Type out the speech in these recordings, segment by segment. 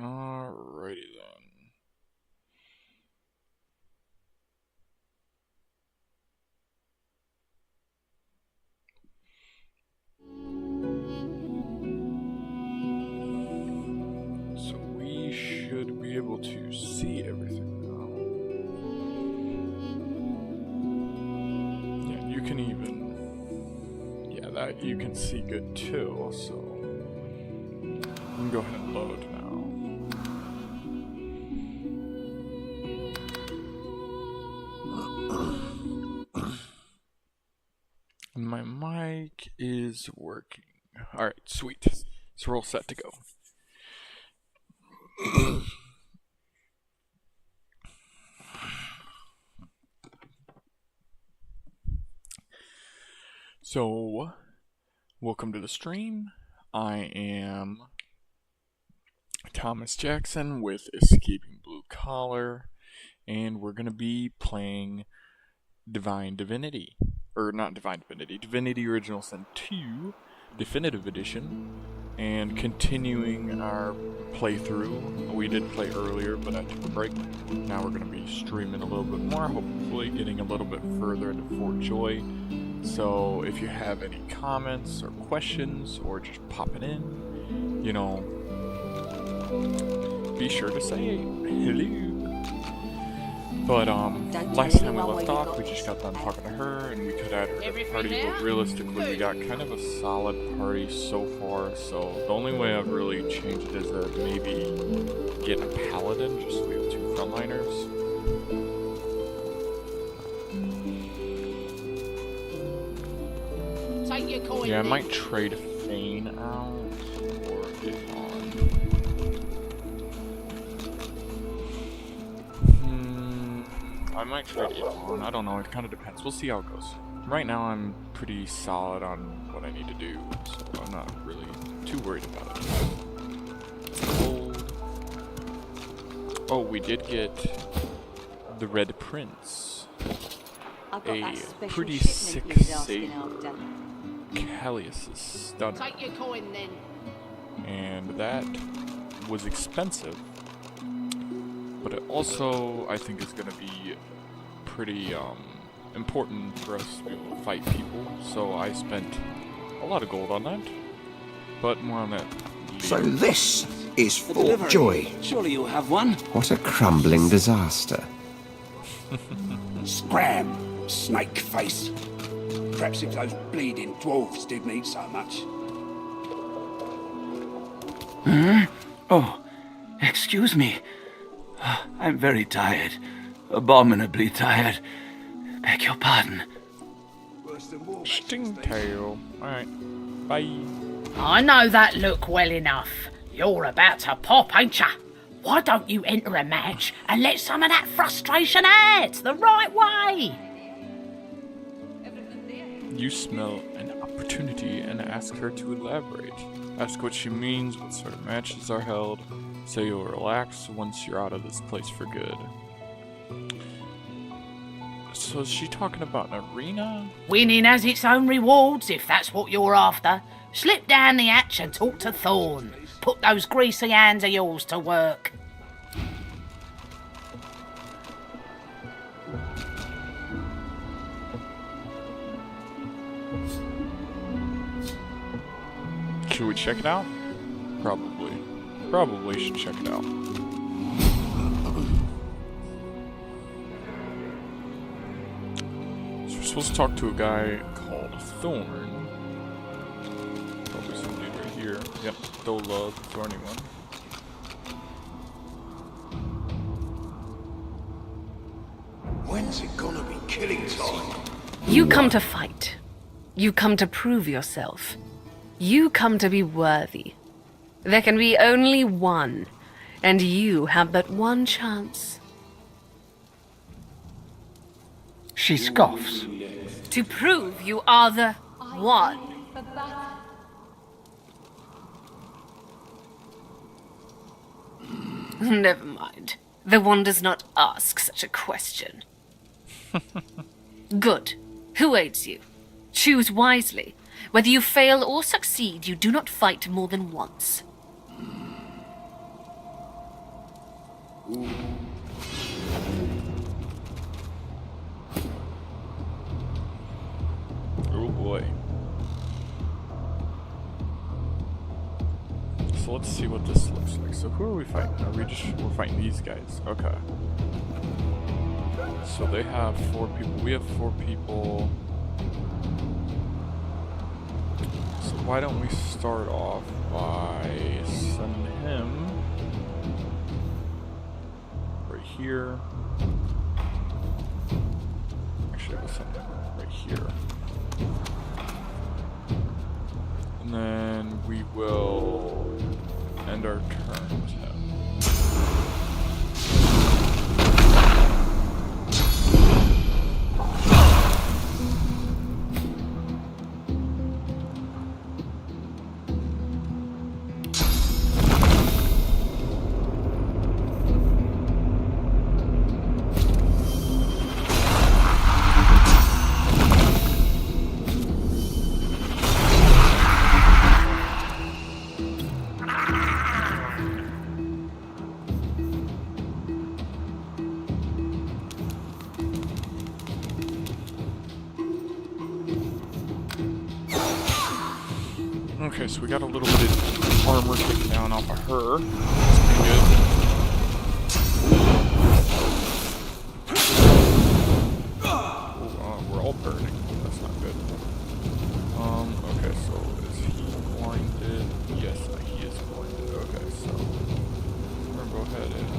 Alrighty then. So we should be able to see everything now. Yeah, you can even... Yeah, that you can see good too, so... We can go ahead and load now. And my mic is working. Alright, sweet. So we're all set to go. So, welcome to the stream. I am Thomas Jackson with Escaping Blue Collar, and we're going to be playing Divine Divinity. Or not Divine Divinity, Divinity Original Sin 2 Definitive Edition, and continuing our playthrough. We did play earlier, but I took a break. Now we're going to be streaming a little bit more, hopefully getting a little bit further into Fort Joy. So if you have any comments or questions, or just popping in, you know, be sure to say hello. But last time we left off, we just got done talking to her, and we could add her to the party, but realistically we got kind of a solid party so far, so the only way I've really changed is that maybe get a paladin, just so we have 2 frontliners. Yeah, I might trade Fane out, or get on. I might trade it on. I don't know. It kind of depends. We'll see how it goes. Right now, I'm pretty solid on what I need to do, so I'm not really too worried about it. Gold. Oh, we did get the Red Prince. A pretty sick saber. Callius' Stunner. Take your coin then. And that was expensive. But it also, I think, is going to be pretty important for us to be able to fight people. So I spent a lot of gold on that. But more on that later. So this is Fort Joy. Surely you'll have one. What a crumbling disaster. Scram, snake face. Perhaps if those bleeding dwarves didn't eat so much. Oh, excuse me. I'm very tired. Abominably tired. Beg your pardon. Stingtail. Alright. Bye. I know that look well enough. You're about to pop, ain't ya? Why don't you enter a match and let some of that frustration out the right way? You smell an opportunity and ask her to elaborate. Ask what she means, what sort of matches are held, so you'll relax once you're out of this place for good. So is she talking about an arena? Winning has its own rewards, if that's what you're after. Slip down the hatch and talk to Thorn. Put those greasy hands of yours to work. Should we check it out? Probably. Probably should check it out. So we're supposed to talk to a guy called Thorn. Probably some dude right here. Yep, Dola, the thorny one. When's it gonna be killing time? You come to fight. You come to prove yourself. You come to be worthy. There can be only one, and you have but one chance. She scoffs. To prove you are the one. Never mind. The one does not ask such a question. Good. Who aids you? Choose wisely. Whether you fail or succeed, you do not fight more than once. Oh boy. So let's see what this looks like. So who are we fighting? We're fighting these guys. Okay. So they have 4 people. We have 4 people. So why don't we start off by sending him right here. Actually, I'll send him right here. And then we will end our turn with him. Okay, so we got a little bit of armor taken down off of her. That's pretty good. Oh, we're all burning. That's not good. Okay, so is he blinded? Yes, he is blinded. Okay, so we're gonna go ahead and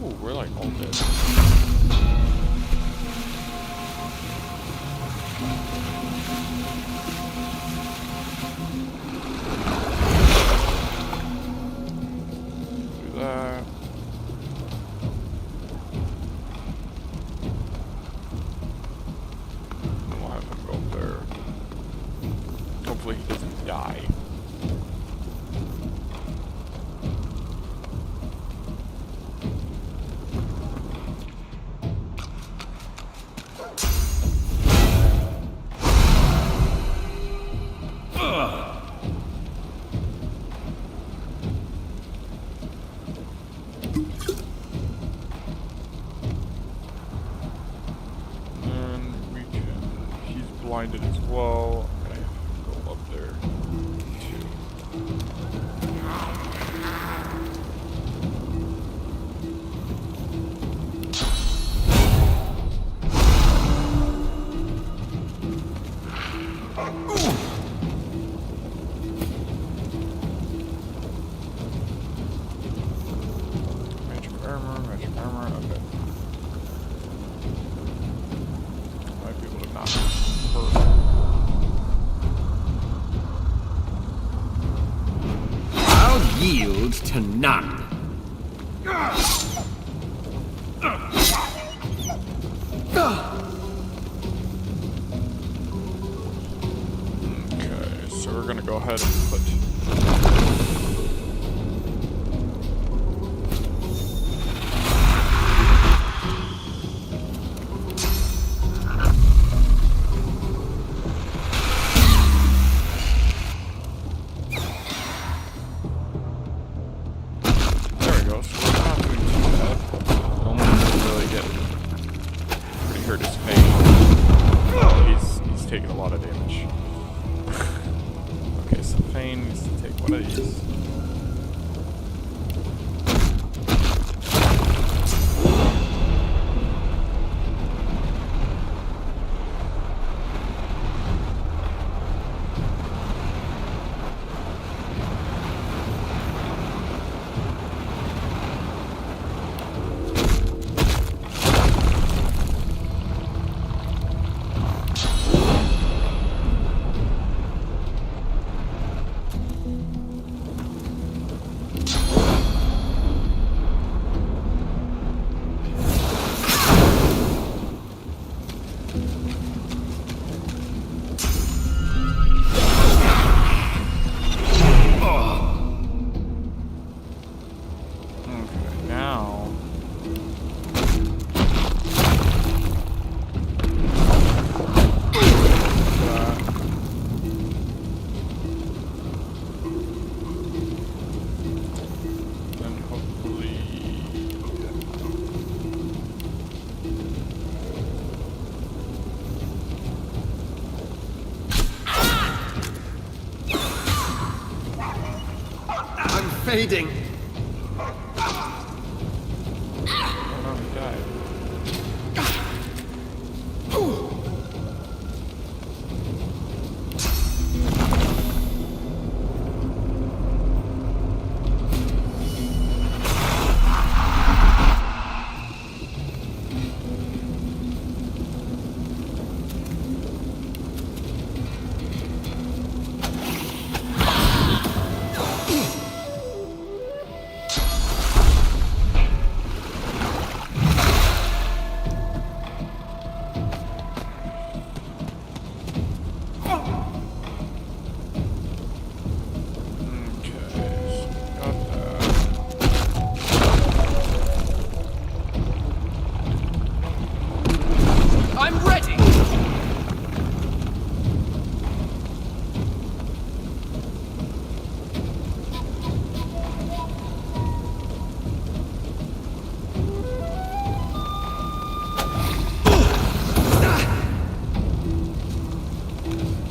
ooh, we're like all dead. Hopefully he doesn't die. And we can... he's blinded as well. Up there too. Magic armor, okay. Might be able to knock her. Yield to none. Okay, so we're gonna go ahead and put taking a lot of damage. Okay, so Fane needs to take one of these. fading. Oh no, he died. I'm ready!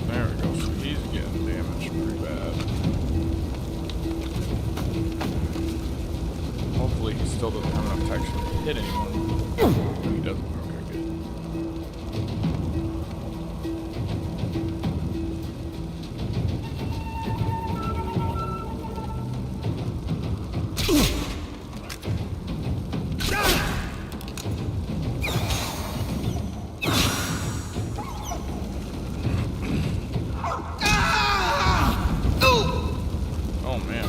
There we go, so he's getting damaged pretty bad. Hopefully he still doesn't have enough to actually hit anyone. He doesn't. Okay, good. Oh man.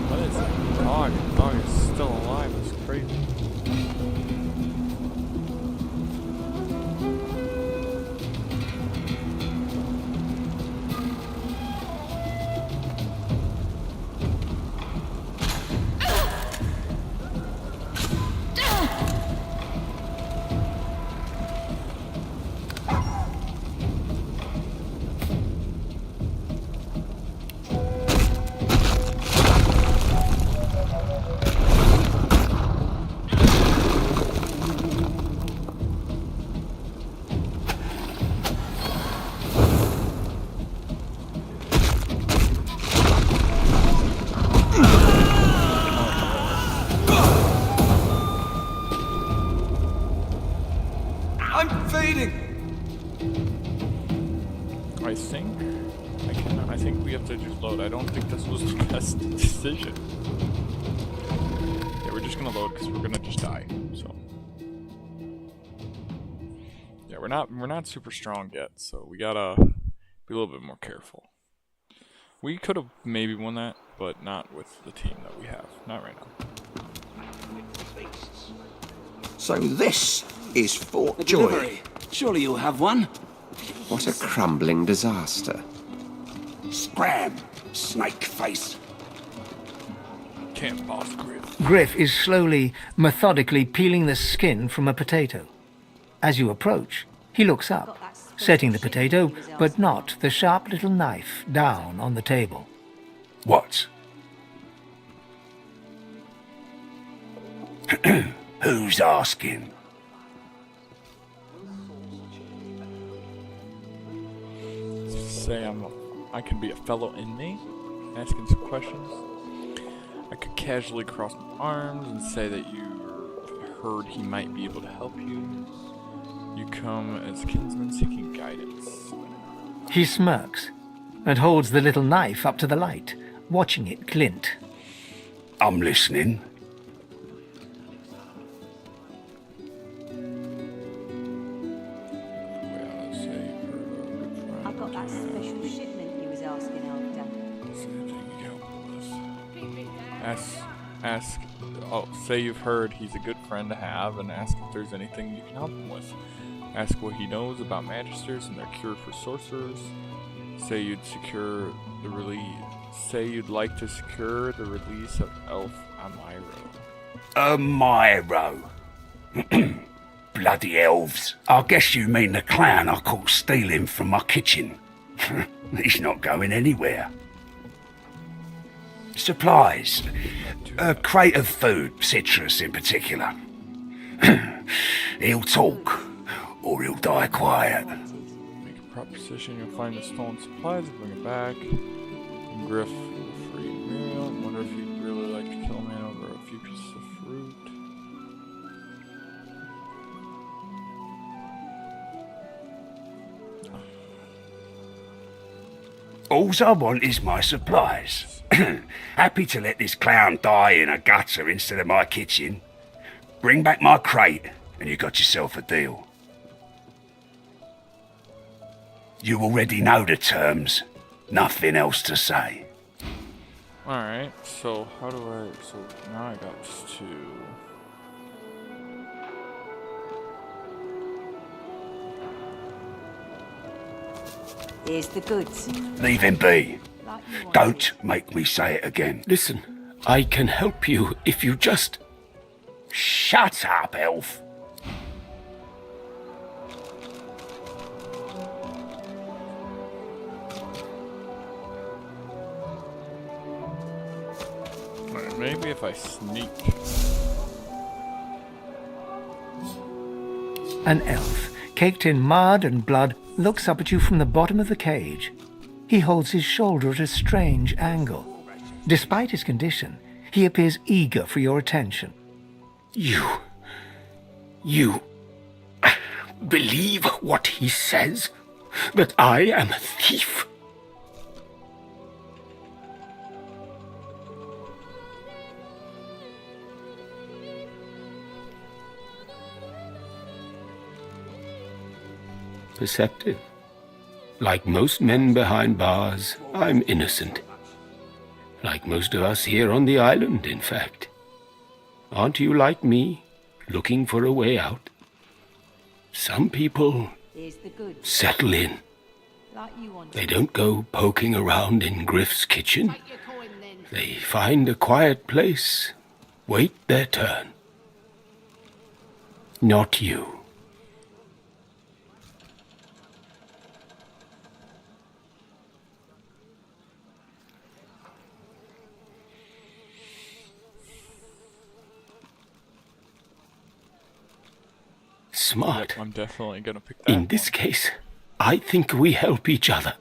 What is that dog? The dog is still alive. It's crazy. I'm fading! I think we have to just load. I don't think this was the best decision. Yeah, we're just gonna load because we're gonna just die. So yeah, we're not super strong yet, so we gotta be a little bit more careful. We could have maybe won that, but not with the team that we have. Not right now. So this is Fort Joy. Surely you'll have one. What a crumbling disaster. Scram, snake face. Camp boss Griff. Griff is slowly, methodically peeling the skin from a potato. As you approach, he looks up, setting the potato, but not the sharp little knife, down on the table. What? Who's asking? Say I can be a fellow inmate, asking some questions. I could casually cross my arms and say that you heard he might be able to help you. You come as kinsman seeking guidance. He smirks and holds the little knife up to the light, watching it glint. I'm listening. I've got that special shipment you was asking Ask. Oh, say you've heard he's a good friend to have, and ask if there's anything you can help him with. Ask what he knows about magisters and their cure for sorcerers. Say you'd like to secure the release of Elf Amiro. Amiro. Bloody elves. I guess you mean the clown I caught stealing from my kitchen. He's not going anywhere. Supplies. A crate of food, citrus in particular. He'll talk, or he'll die quiet. Make a proposition, you'll find the stolen supplies and bring it back. And Griff, free meal. Wonder if you'd really like to kill a man over a few pieces of fruit. All I want is my supplies. Happy to let this clown die in a gutter instead of my kitchen. Bring back my crate, and you got yourself a deal. You already know the terms. Nothing else to say. Alright, so how do I... So now I got to... Here's the goods. Leave him be. Don't make me say it again. Listen, I can help you if you just... Shut up, elf. Alright, maybe if I sneak... An elf, caked in mud and blood, looks up at you from the bottom of the cage. He holds his shoulder at a strange angle. Despite his condition, he appears eager for your attention. You believe what he says? That I am a thief? Perceptive. Like most men behind bars, I'm innocent. Like most of us here on the island, in fact. Aren't you like me, looking for a way out? Some people settle in. They don't go poking around in Griff's kitchen. They find a quiet place, wait their turn. Not you. Smart. Yep, I'm definitely gonna pick that In this case, I think we help each other.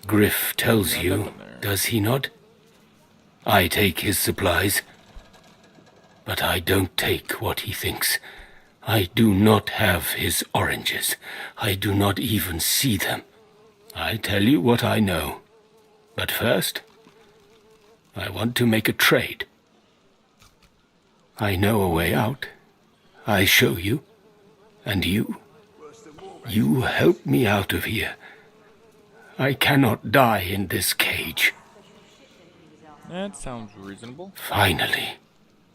Griff tells you, does he not? I take his supplies, but I don't take what he thinks. I do not have his oranges. I do not even see them. I tell you what I know. But first, I want to make a trade. I know a way out. I show you. And you help me out of here. I cannot die in this cage. That sounds reasonable. Finally,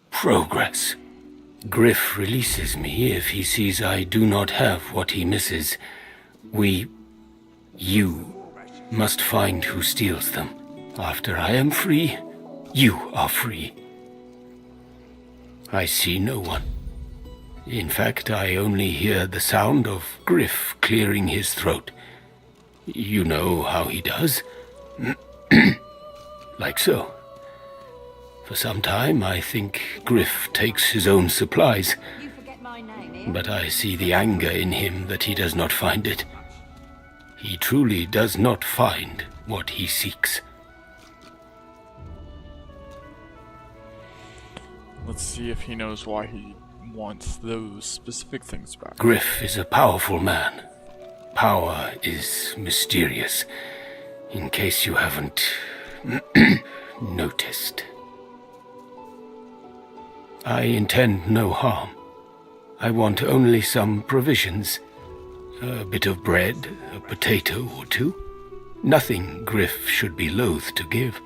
progress. Griff releases me if he sees I do not have what he misses. You must find who steals them. After I am free, you are free. I see no one. In fact, I only hear the sound of Griff clearing his throat. You know how he does? Like so. For some time, I think Griff takes his own supplies. You forget my name, eh? But I see the anger in him that he does not find it. He truly does not find what he seeks. Let's see if he knows why he wants those specific things back. Griff is a powerful man. Power is mysterious, in case you haven't noticed. I intend no harm. I want only some provisions. A bit of bread, a potato or two. Nothing Griff should be loath to give.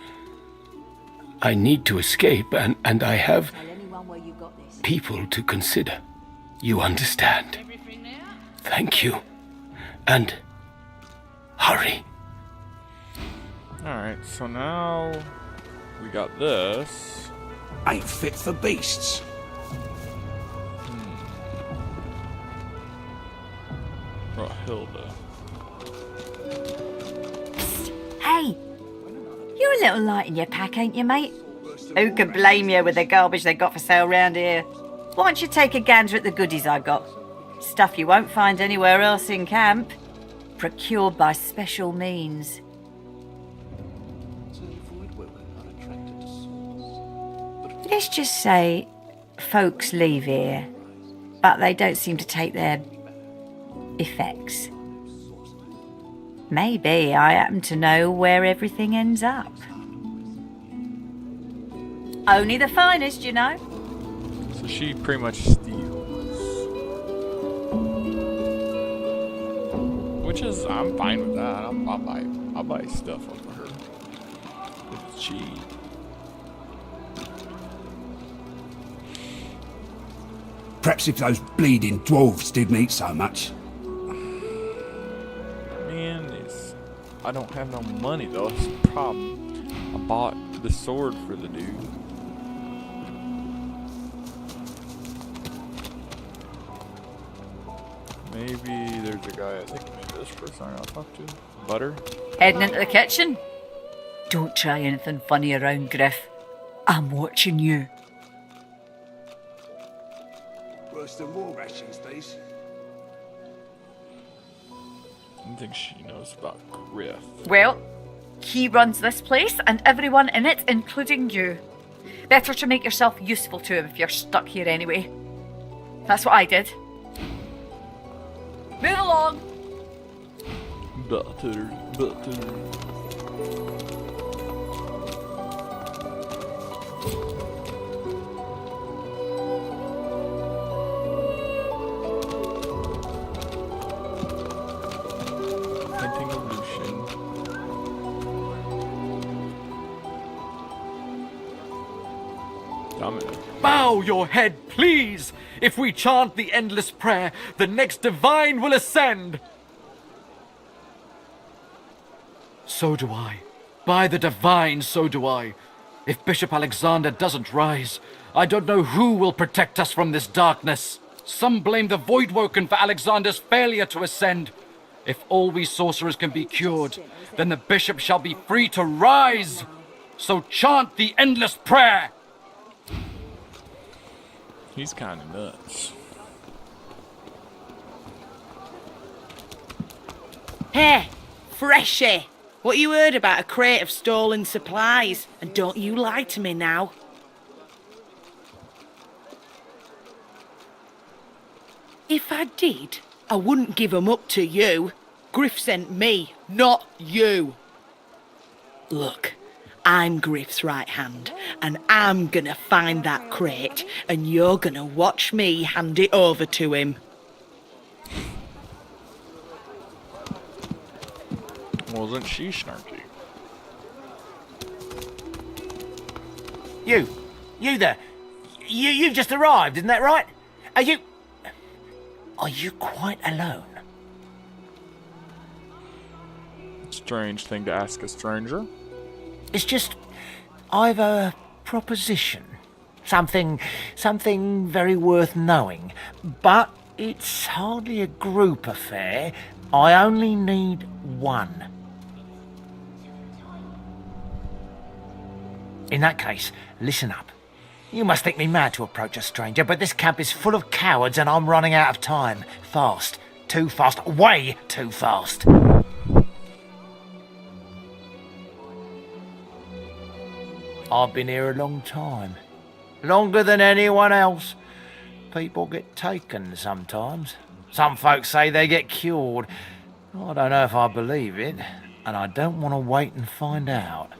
I need to escape, and I have Tell anyone where you got this. people to consider. You understand? Thank you. And hurry. Alright, so now we got this. Ain't fit for beasts. Oh, Hilda. Hey, you're a little light in your pack, ain't you, mate? Who can blame you with the garbage they got for sale round here? Why don't you take a gander at the goodies I got? Stuff you won't find anywhere else in camp. Procured by special means. Let's just say folks leave here, but they don't seem to take their effects. Maybe I happen to know where everything ends up. Only the finest, you know. So she pretty much steals. Which is, I'm fine with that. I'll buy stuff off of her. If it's cheap. Perhaps if those bleeding dwarves didn't eat so much. Man, I don't have no money though. That's the problem. I bought the sword for the dude. Maybe there's a guy, I think maybe this person I'll talk to. Butter? Heading into the kitchen. Don't try anything funny around, Griff. I'm watching you. Worse than war rations, these. I don't think she knows about Griff. Well, he runs this place and everyone in it, including you. Better to make yourself useful to him if you're stuck here anyway. That's what I did. Move along. Butter. Hinting illusion. Dominant. Bow your head, please! If we chant the endless prayer, the next divine will ascend! So do I. By the divine, so do I. If Bishop Alexander doesn't rise, I don't know who will protect us from this darkness. Some blame the Voidwoken for Alexander's failure to ascend. If all we sorcerers can be cured, then the bishop shall be free to rise. So chant the endless prayer! He's kind of nuts. Hey, Freshie! What you heard about a crate of stolen supplies? And don't you lie to me now. If I did, I wouldn't give 'em up to you. Griff sent me, not you. Look, I'm Griff's right hand, and I'm gonna find that crate, and you're gonna watch me hand it over to him. Wasn't she snarky? You there. You've just arrived, isn't that right? Are you quite alone? Strange thing to ask a stranger. It's just, I've a proposition. Something very worth knowing. But it's hardly a group affair. I only need one. In that case, listen up. You must think me mad to approach a stranger, but this camp is full of cowards and I'm running out of time. Fast. Too fast. Way too fast. I've been here a long time. Longer than anyone else. People get taken sometimes. Some folks say they get cured. I don't know if I believe it, and I don't want to wait and find out.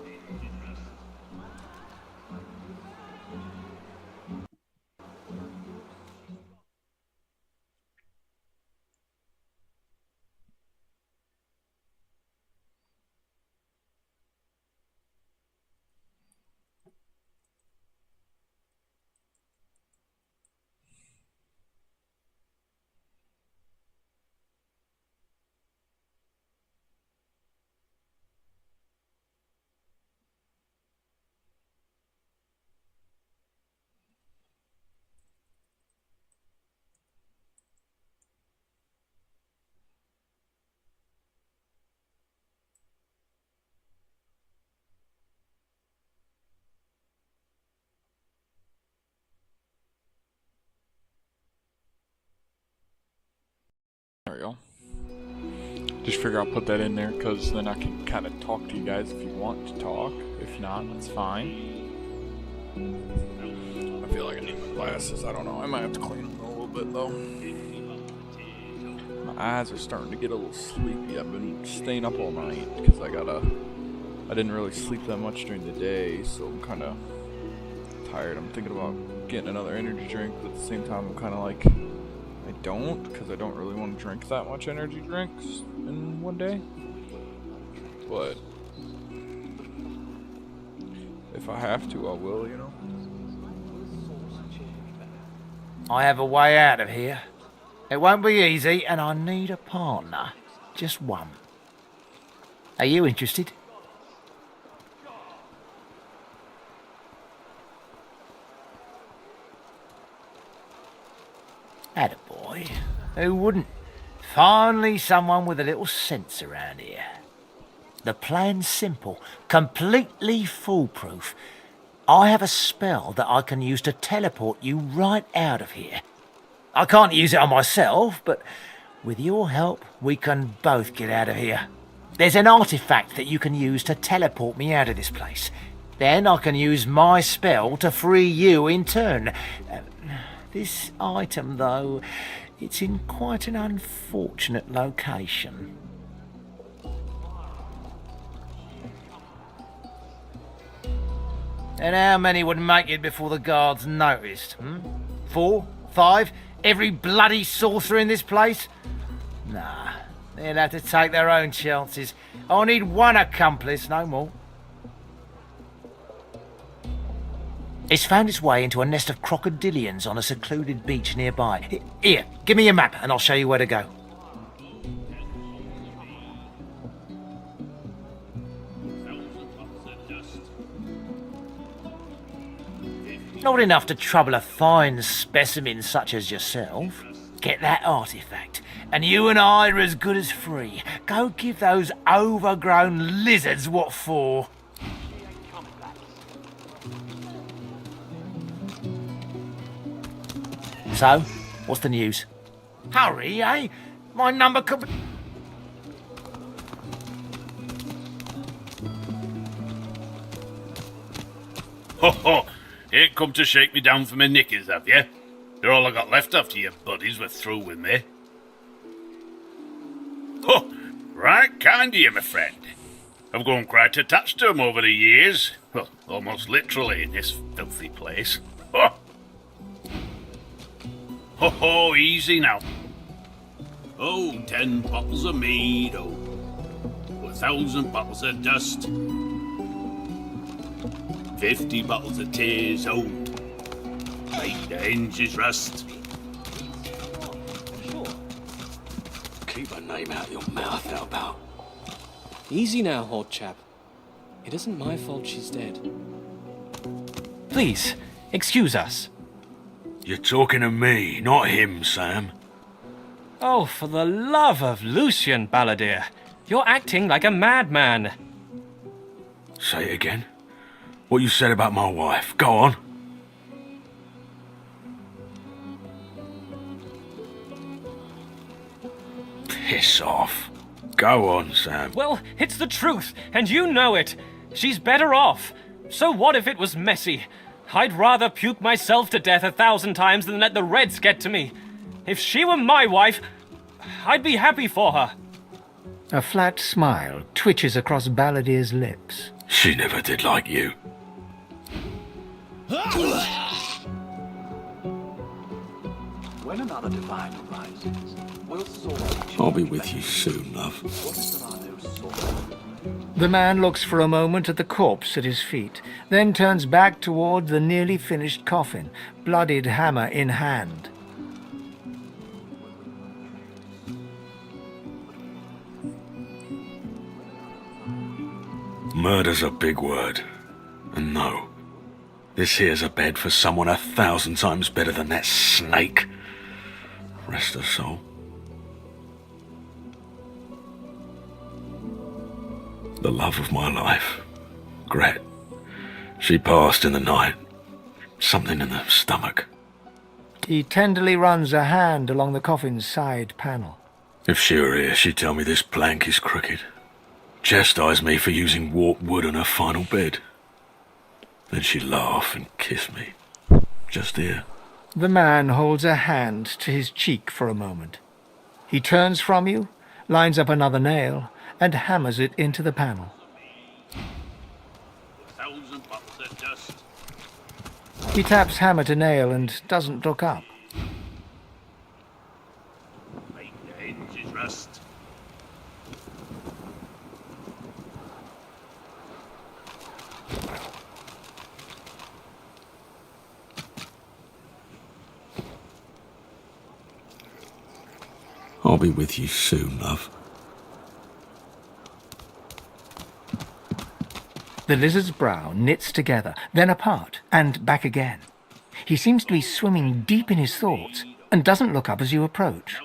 There we go. Just figure I'll put that in there because then I can kind of talk to you guys if you want to talk. If not, that's fine. I feel like I need my glasses. I don't know. I might have to clean them a little bit though. My eyes are starting to get a little sleepy. I've been staying up all night because I didn't really sleep that much during the day, so I'm kind of tired. I'm thinking about getting another energy drink, but at the same time I'm kind of like, I don't, because I don't really want to drink that much energy drinks in one day. But if I have to, I will, you know. I have a way out of here. It won't be easy, and I need a partner. Just one. Are you interested? Attaboy. Who wouldn't? Finally someone with a little sense around here. The plan's simple, completely foolproof. I have a spell that I can use to teleport you right out of here. I can't use it on myself, but with your help, we can both get out of here. There's an artifact that you can use to teleport me out of this place. Then I can use my spell to free you in turn. This item, though, it's in quite an unfortunate location. And how many would make it before the guards noticed? 4? 5? Every bloody sorcerer in this place? Nah, they'll have to take their own chances. I'll need one accomplice, no more. It's found its way into a nest of crocodilians on a secluded beach nearby. Here, give me your map and I'll show you where to go. Not enough to trouble a fine specimen such as yourself. Get that artifact, and you and I are as good as free. Go give those overgrown lizards what for. So, what's the news? Hurry, eh? My number could be... Ho ho! Ain't come to shake me down for my knickers, have you? They're all I got left after your buddies were through with me. Ho! Right kind of you, my friend. I've grown quite attached to 'em over the years. Well, almost literally in this filthy place. Oh! Ho ho, easy now. Oh, 10 bottles of mead, oh, 1,000 bottles of dust, 50 bottles of tears, oh, make the hinges rust. Keep her name out your mouth, how about? Easy now, old chap. It isn't my fault she's dead. Please, excuse us. You're talking to me, not him, Sam. Oh, for the love of Lucian, Balladeer. You're acting like a madman. Say it again. What you said about my wife. Go on. Piss off. Go on, Sam. Well, it's the truth, and you know it. She's better off. So what if it was messy? I'd rather puke myself to death 1,000 times than let the Reds get to me. If she were my wife, I'd be happy for her. A flat smile twitches across Balladeer's lips. She never did like you. When another divine arises, we'll sort. I'll be with you soon, love. The man looks for a moment at the corpse at his feet, then turns back toward the nearly finished coffin, bloodied hammer in hand. Murder's a big word. And no, this here's a bed for someone 1,000 times better than that snake. Rest her soul. The love of my life, Gret. She passed in the night. Something in the stomach. He tenderly runs a hand along the coffin's side panel. If she were here, she'd tell me this plank is crooked. Chastise me for using warped wood on her final bed. Then she'd laugh and kiss me. Just here. The man holds a hand to his cheek for a moment. He turns from you, lines up another nail, and hammers it into the panel. 1,000 bottles of dust. He taps hammer to nail and doesn't look up. Make the hinges rust. I'll be with you soon, love. The lizard's brow knits together, then apart, and back again. He seems to be swimming deep in his thoughts, and doesn't look up as you approach.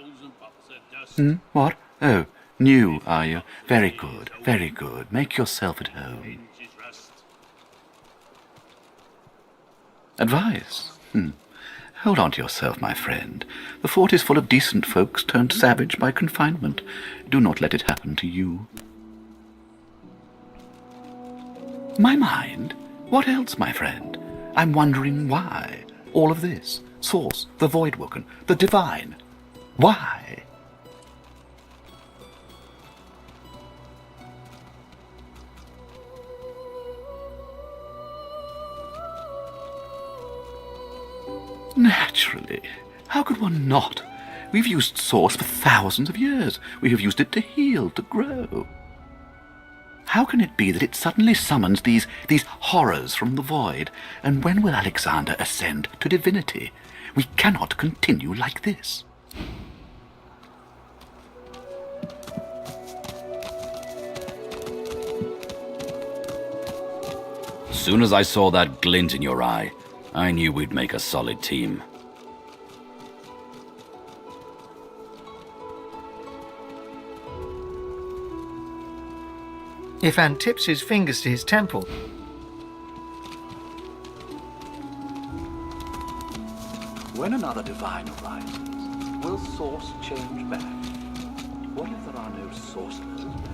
What? Oh, new, are you? Very good, very good. Make yourself at home. Advice? Hold on to yourself, my friend. The fort is full of decent folks turned savage by confinement. Do not let it happen to you. My mind? What else, my friend? I'm wondering why. All of this. Source, the Voidwoken, the Divine. Why? Naturally. How could one not? We've used Source for thousands of years. We have used it to heal, to grow. How can it be that it suddenly summons these horrors from the void? And when will Alexander ascend to divinity? We cannot continue like this. As soon as I saw that glint in your eye, I knew we'd make a solid team. Ifan tips his fingers to his temple. When another divine arises, will source change back? What if there are no sorcerers left?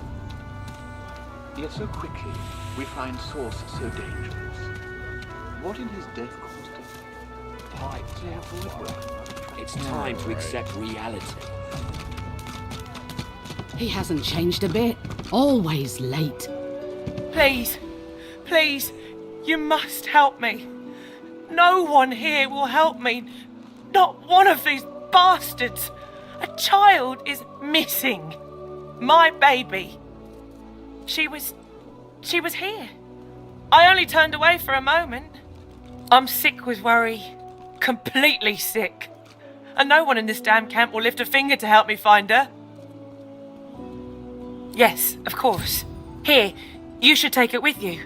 Yet so quickly we find source so dangerous. What in his death caused him? Pipe to avoid. It's time to accept reality. He hasn't changed a bit. Always late. Please, please, you must help me. No one here will help me. Not one of these bastards. A child is missing. My baby. She was here. I only turned away for a moment. I'm sick with worry. Completely sick. And no one in this damn camp will lift a finger to help me find her. Yes, of course. Here, you should take it with you.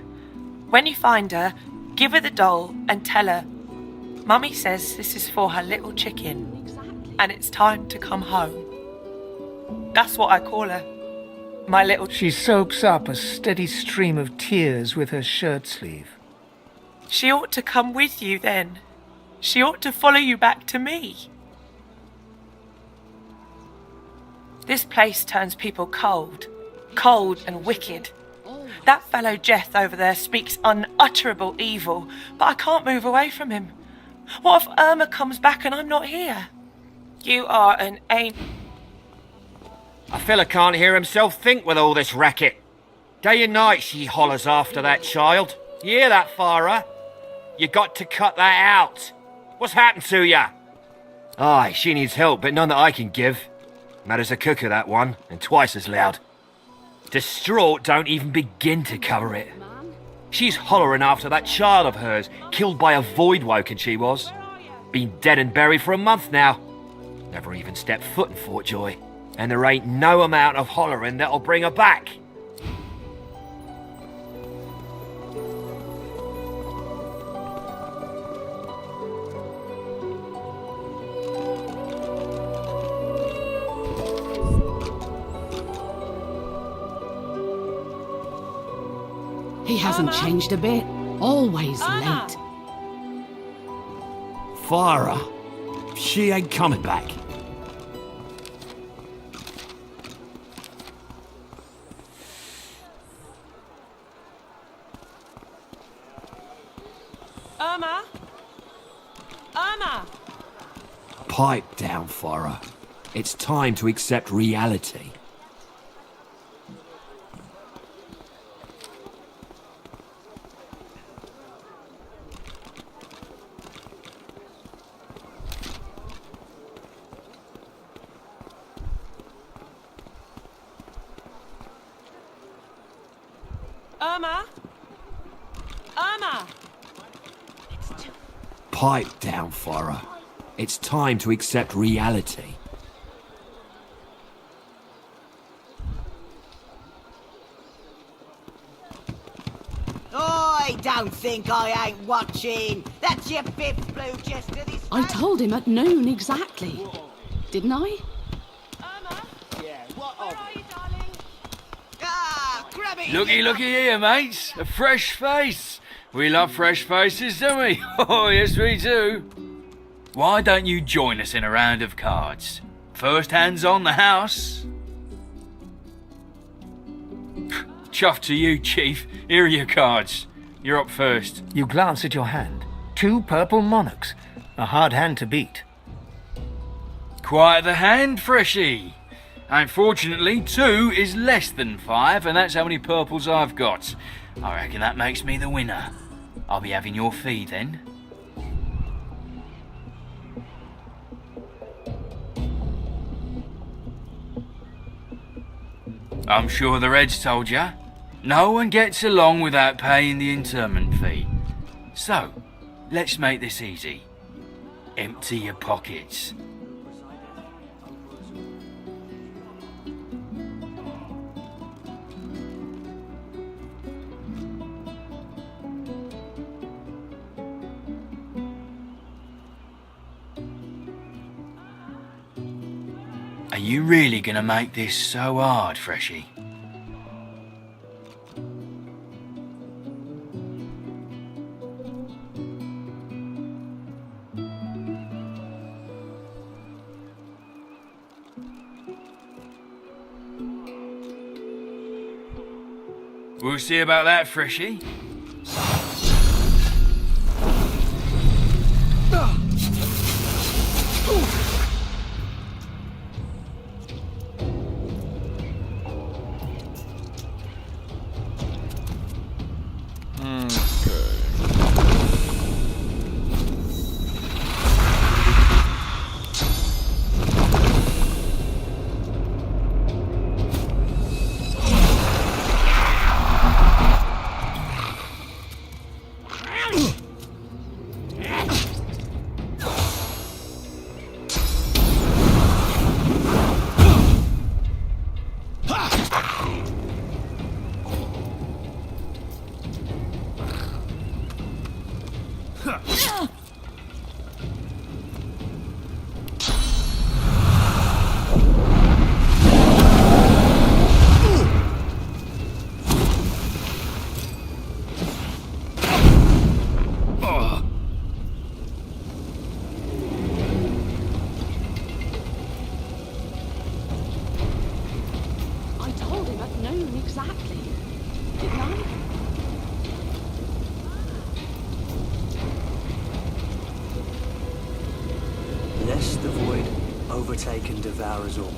When you find her, give her the doll and tell her, Mummy says this is for her little chicken, and it's time to come home. That's what I call her. My little... She soaks up a steady stream of tears with her shirt sleeve. She ought to come with you then. She ought to follow you back to me. This place turns people cold and wicked. That fellow Jeth over there speaks unutterable evil, but I can't move away from him. What if Irma comes back and I'm not here? You are an angel. A fella can't hear himself think with all this racket. Day and night she hollers after that child. You hear that, Farah? You got to cut that out. What's happened to ya? Aye, she needs help, but none that I can give. Mad as a cooker, that one, and twice as loud. Distraught don't even begin to cover it. She's hollering after that child of hers, killed by a void woken she was. Been dead and buried for a month now. Never even stepped foot in Fort Joy. And there ain't no amount of hollering that'll bring her back. He hasn't changed a bit. Always late. Farah, she ain't coming back. Irma? Irma? Pipe down, Farah. It's time to accept reality. Irma? Irma? Pipe down, Farah. It's time to accept reality. I don't think I ain't watching. That's your fifth blue chest to this. I told him at noon exactly. Didn't I? Looky here, mates. A fresh face. We love fresh faces, don't we? Oh, yes, we do. Why don't you join us in a round of cards? First hands on the house. Chuff to you, Chief. Here are your cards. You're up first. You glance at your hand. 2 purple monarchs. A hard hand to beat. Quite the hand, Freshie. Unfortunately, 2 is less than 5, and that's how many purples I've got. I reckon that makes me the winner. I'll be having your fee then. I'm sure the Reds told ya. No one gets along without paying the interment fee. So, let's make this easy. Empty your pockets. Are you really gonna make this so hard, Freshie? We'll see about that, Freshie. known exactly, didn't I? Lest the void overtake and devour us all.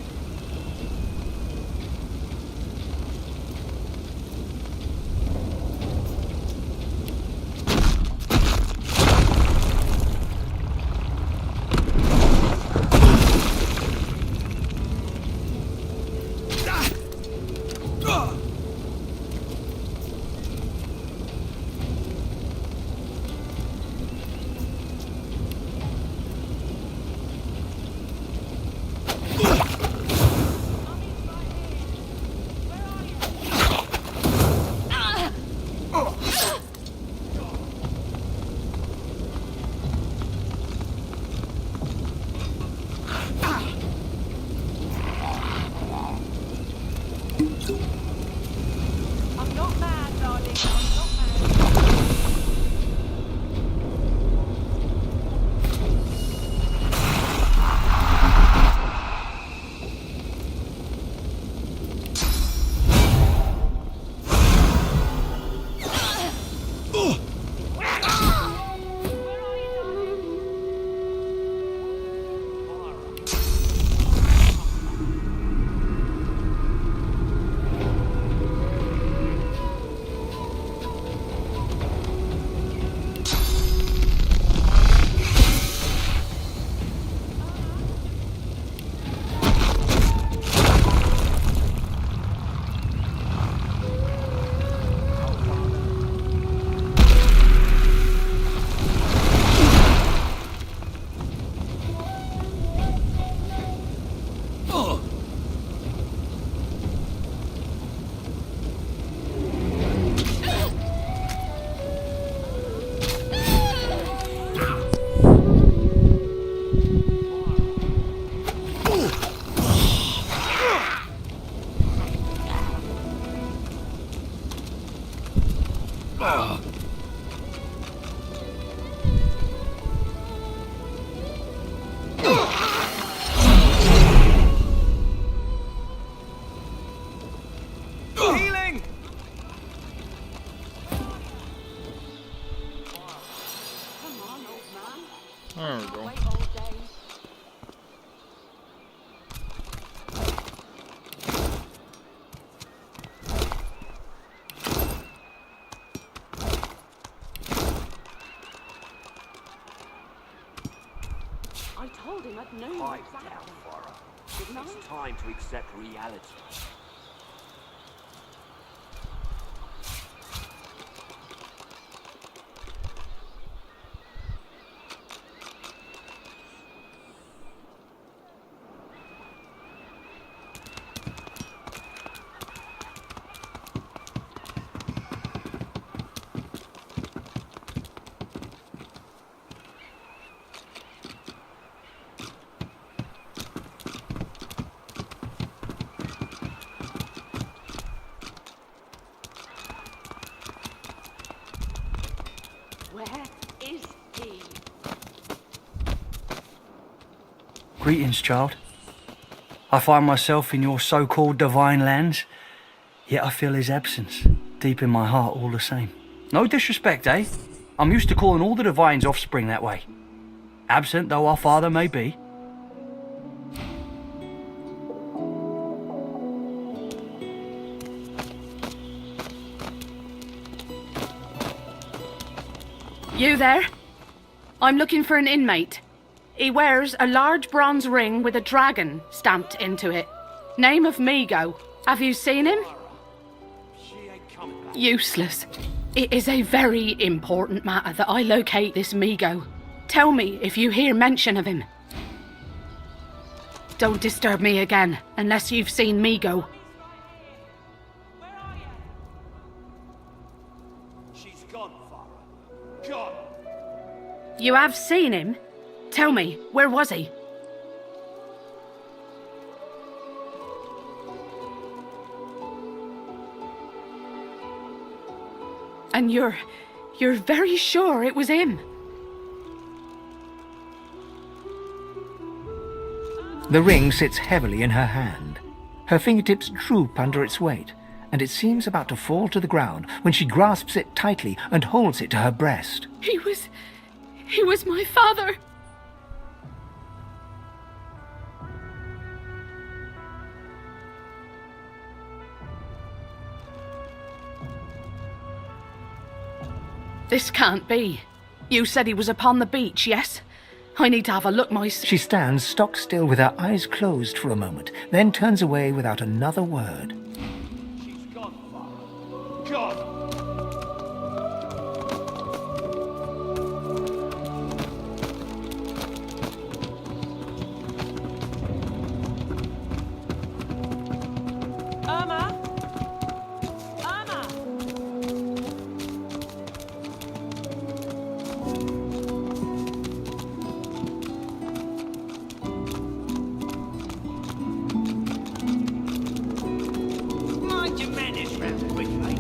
There we go. I told him I'd known exactly. Didn't I? It's time to accept reality. Where is he? Greetings, child. I find myself in your so-called divine lands, yet I feel his absence deep in my heart all the same. No disrespect, eh? I'm used to calling all the divine's offspring that way. Absent though our father may be. You there? I'm looking for an inmate. He wears a large bronze ring with a dragon stamped into it. Name of Migo. Have you seen him? Useless. It is a very important matter that I locate this Migo. Tell me if you hear mention of him. Don't disturb me again, unless you've seen Migo. She's gone, Farah. Gone. You have seen him? Tell me, where was he? And you're very sure it was him? The ring sits heavily in her hand. Her fingertips droop under its weight, and it seems about to fall to the ground when she grasps it tightly and holds it to her breast. He was my father. This can't be. You said he was upon the beach, yes? I need to have a look myself. She stands stock still with her eyes closed for a moment, then turns away without another word. God! Irma? Irma? Mind your manners round quick, mate.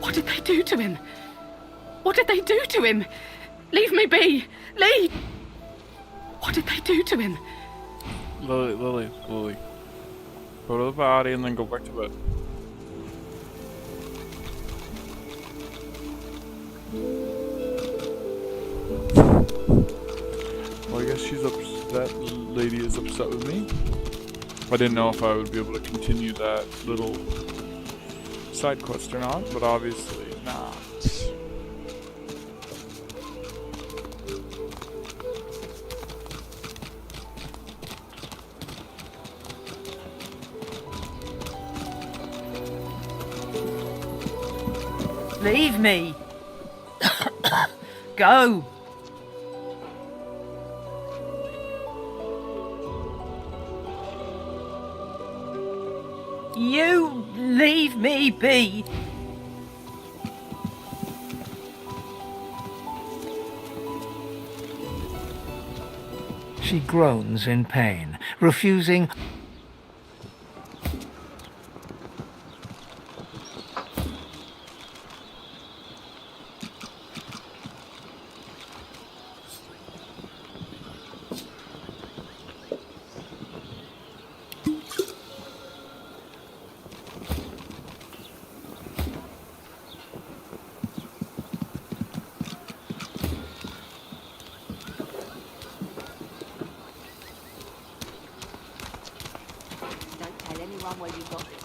What did they do to him? What did they do to him? Leave me be! Leave! What did they do to him? Lily. Go to the body and then go back to bed. Well, I guess that lady is upset with me. I didn't know if I would be able to continue that little side quest or not, but obviously not. Leave me. Go. You leave me be. She groans in pain, refusing. Don't tell anyone where you got this.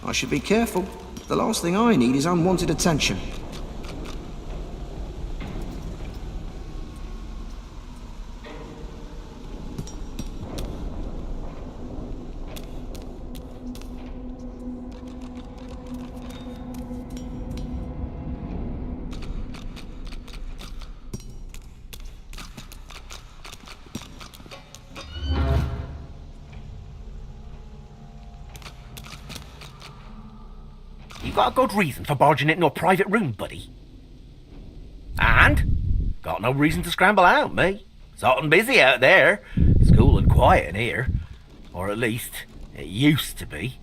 I should be careful. The last thing I need is unwanted attention. You got a good reason for barging into a private room, buddy? And? Got no reason to scramble out, me. It's hot and busy out there. It's cool and quiet in here. Or at least, it used to be.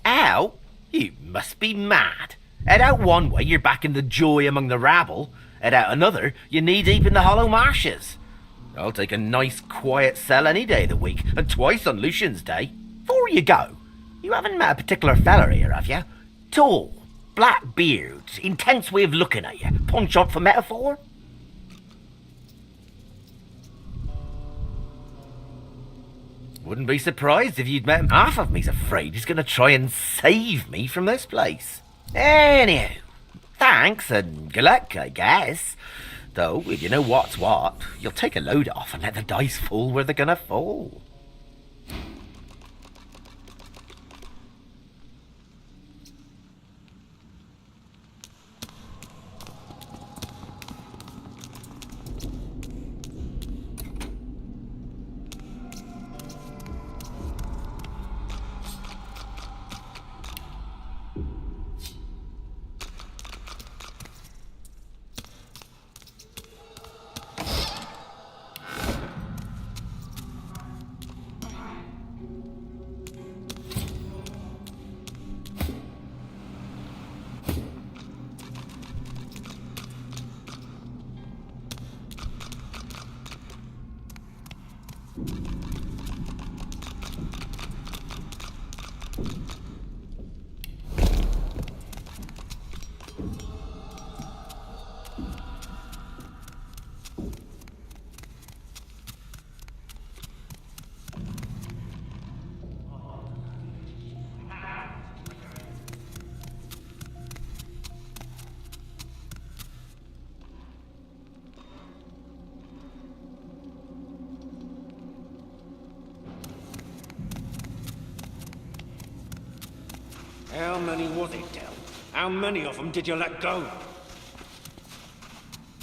Out? You must be mad. Head out one way, you're back in the joy among the rabble. Head out another, you're knee-deep in the hollow marshes. I'll take a nice, quiet cell any day of the week, and twice on Lucian's Day. Before you go, you haven't met a particular fella here, have you? Tall, black beards, intense way of looking at you. Punch up for metaphor? Wouldn't be surprised if you'd met him. Half of me's afraid he's going to try and save me from this place. Anyhow, thanks and good luck, I guess. Though, if you know what's what, you'll take a load off and let the dice fall where they're going to fall. How many was it, Del? How many of them did you let go?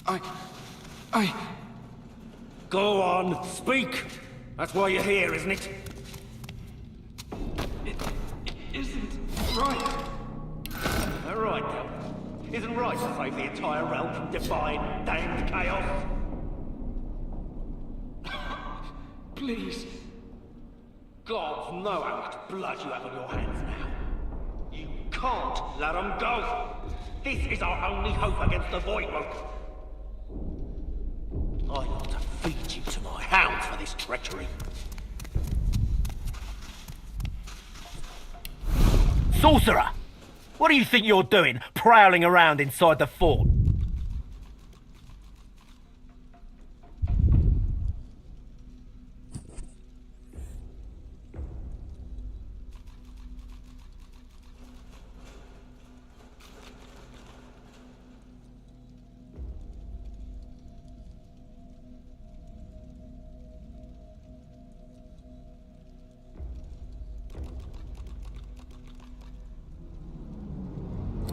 I... Go on, speak! That's why you're here, isn't it? It isn't right. All right, Del. Isn't right to save the entire realm from divine, damned chaos? Please. Gods know how much blood you have on your hands now. You can't let them go. This is our only hope against the Voidwolf. I ought to feed you to my hounds for this treachery. Sorcerer! What do you think you're doing, prowling around inside the fort?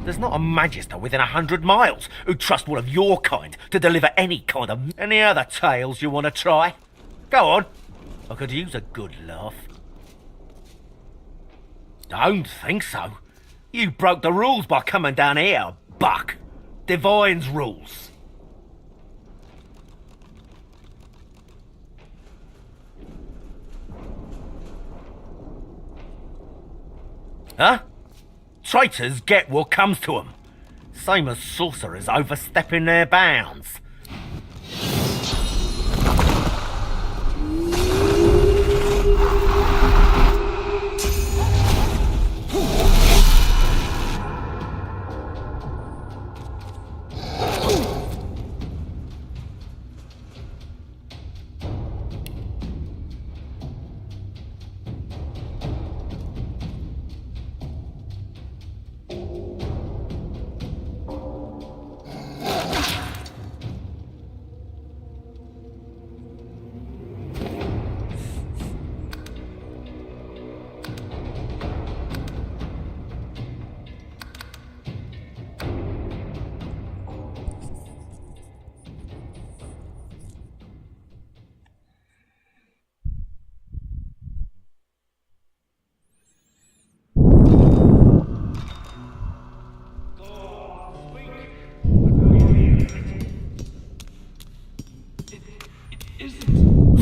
There's not a magister within 100 miles who'd trust one of your kind to deliver any kind of... Any other tales you want to try? Go on. I could use a good laugh. Don't think so. You broke the rules by coming down here, buck. Divine's rules. Huh? Traitors get what comes to them. Same as sorcerers overstepping their bounds.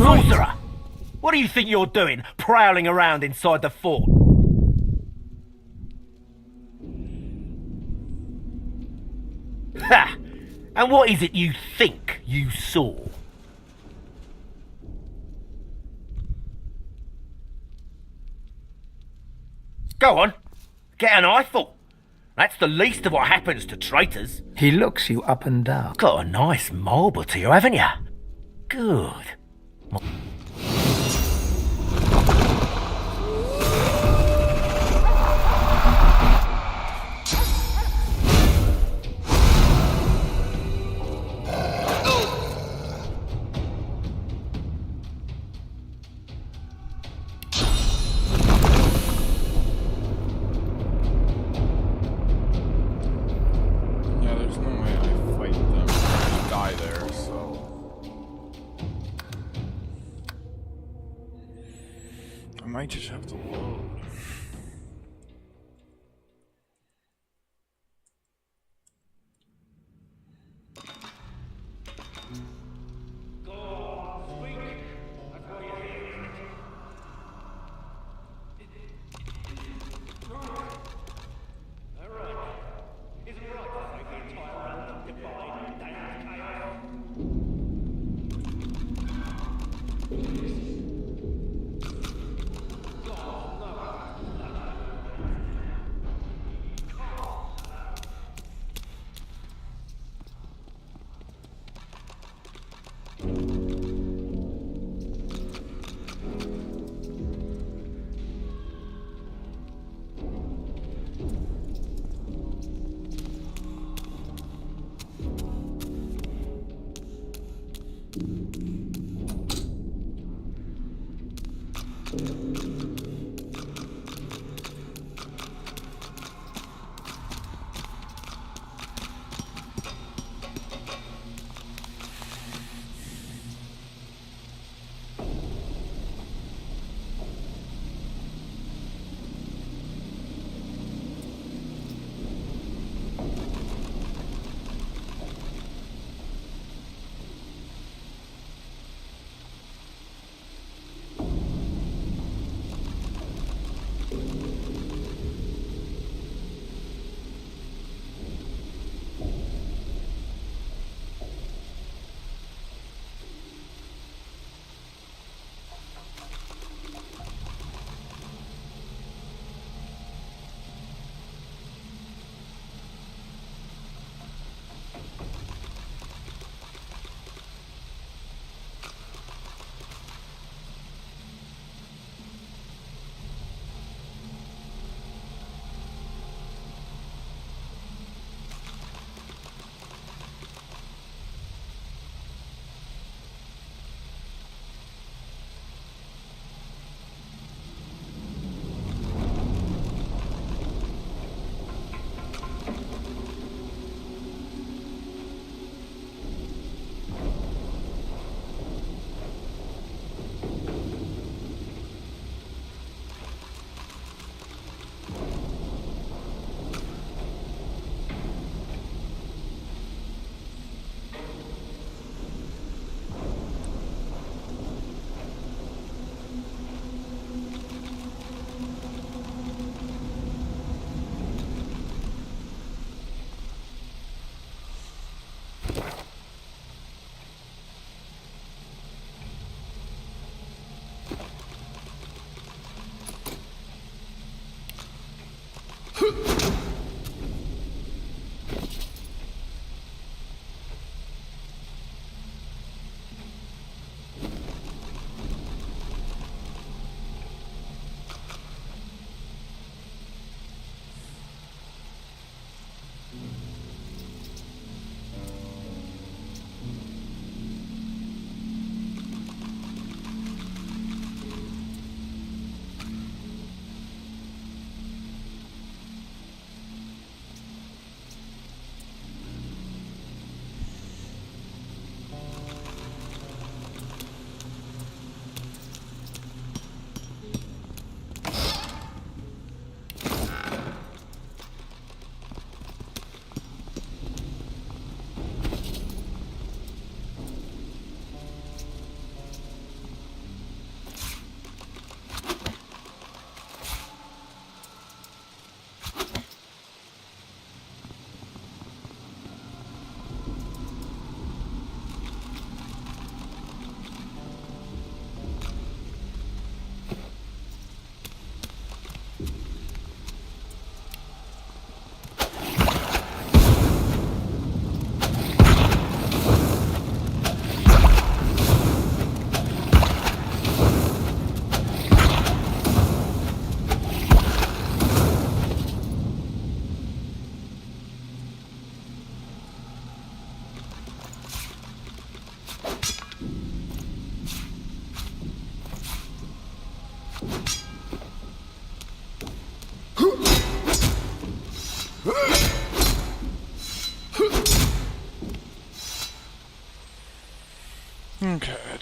Sorcerer! What do you think you're doing, prowling around inside the fort? Ha! And what is it you think you saw? Go on, get an eyeful. That's the least of what happens to traitors. He looks you up and down. Got a nice marble to you, haven't you? Good. Yeah, there's no way I fight them. I die there, so... I might just have to load.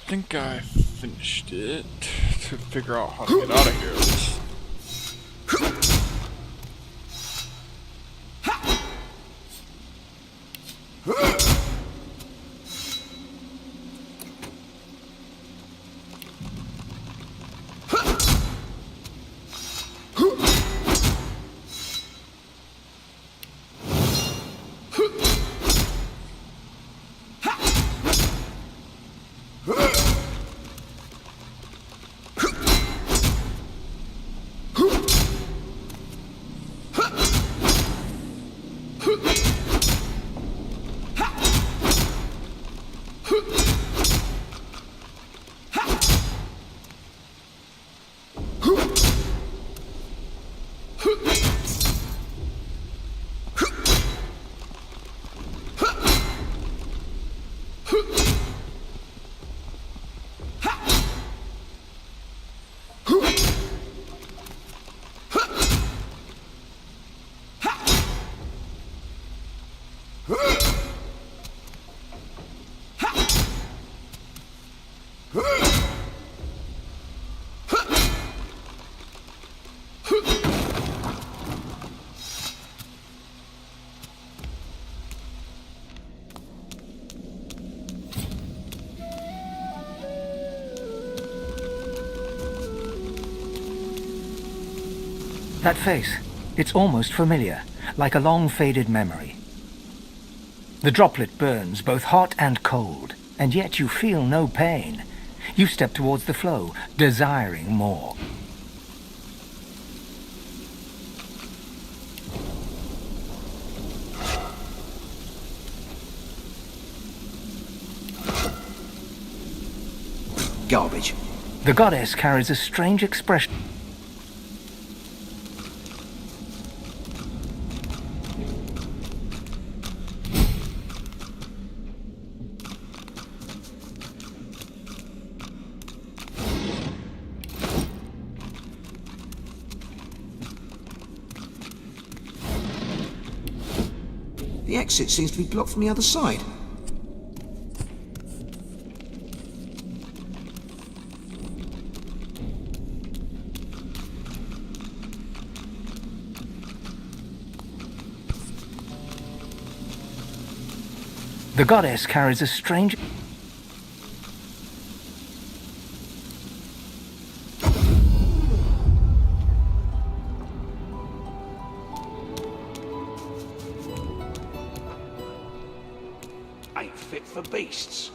think I finished it to figure out how to get out of here. That face, it's almost familiar, like a long-faded memory. The droplet burns both hot and cold, and yet you feel no pain. You step towards the flow, desiring more. Garbage. The goddess carries a strange expression. The exit seems to be blocked from the other side. The goddess carries a strange... Ain't fit for beasts.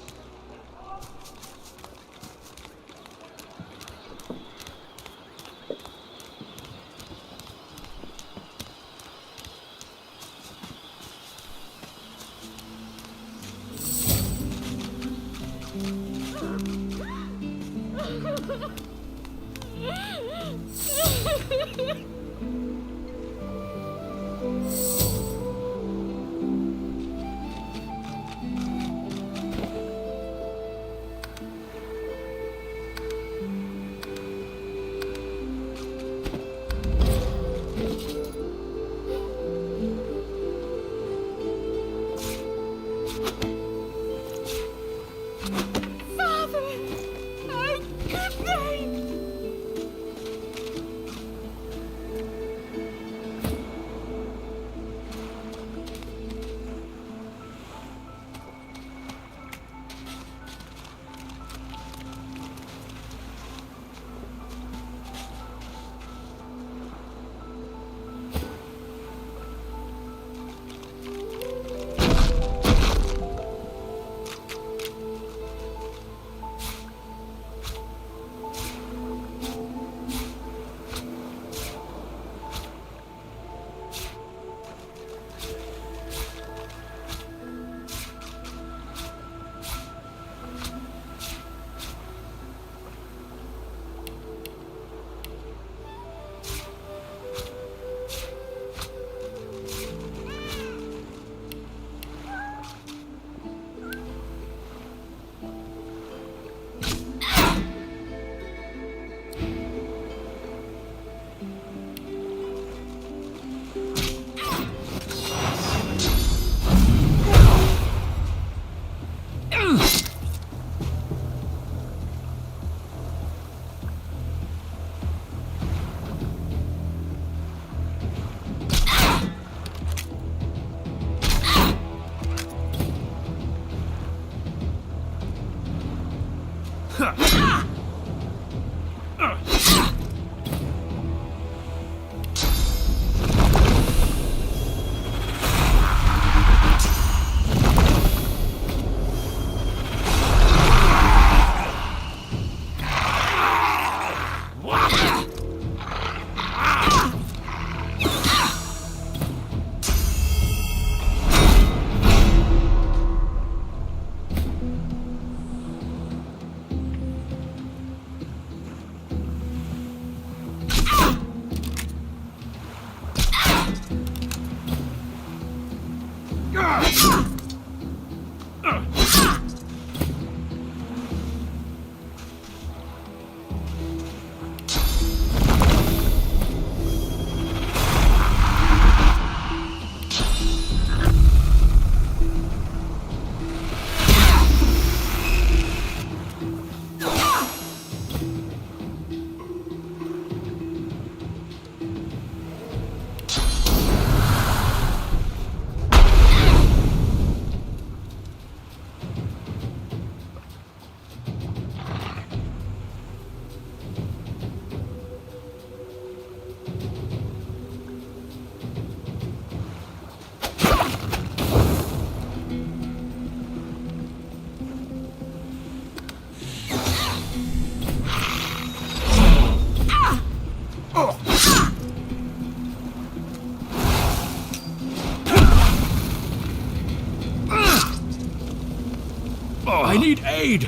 I need aid!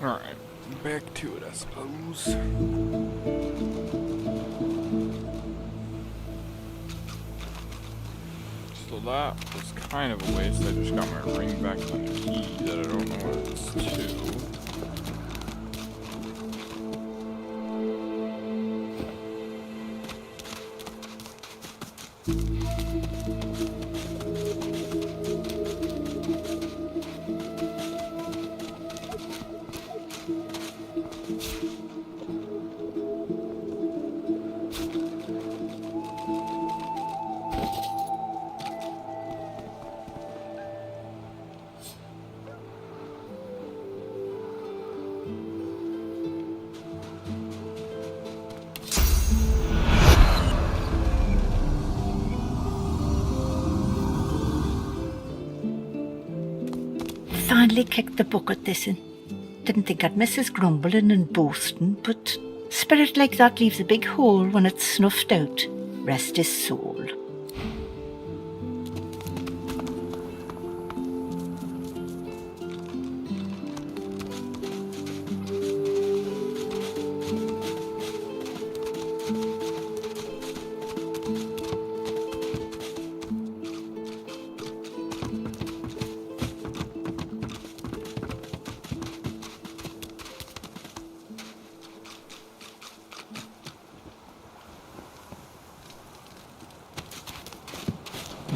Alright, back to it, I suppose. So that was kind of a waste. I just got my ring back on the key that I don't know what it's to. Finally kicked the bucket this in. Didn't think I'd miss his grumbling and boasting, but spirit like that leaves a big hole when it's snuffed out. Rest his soul.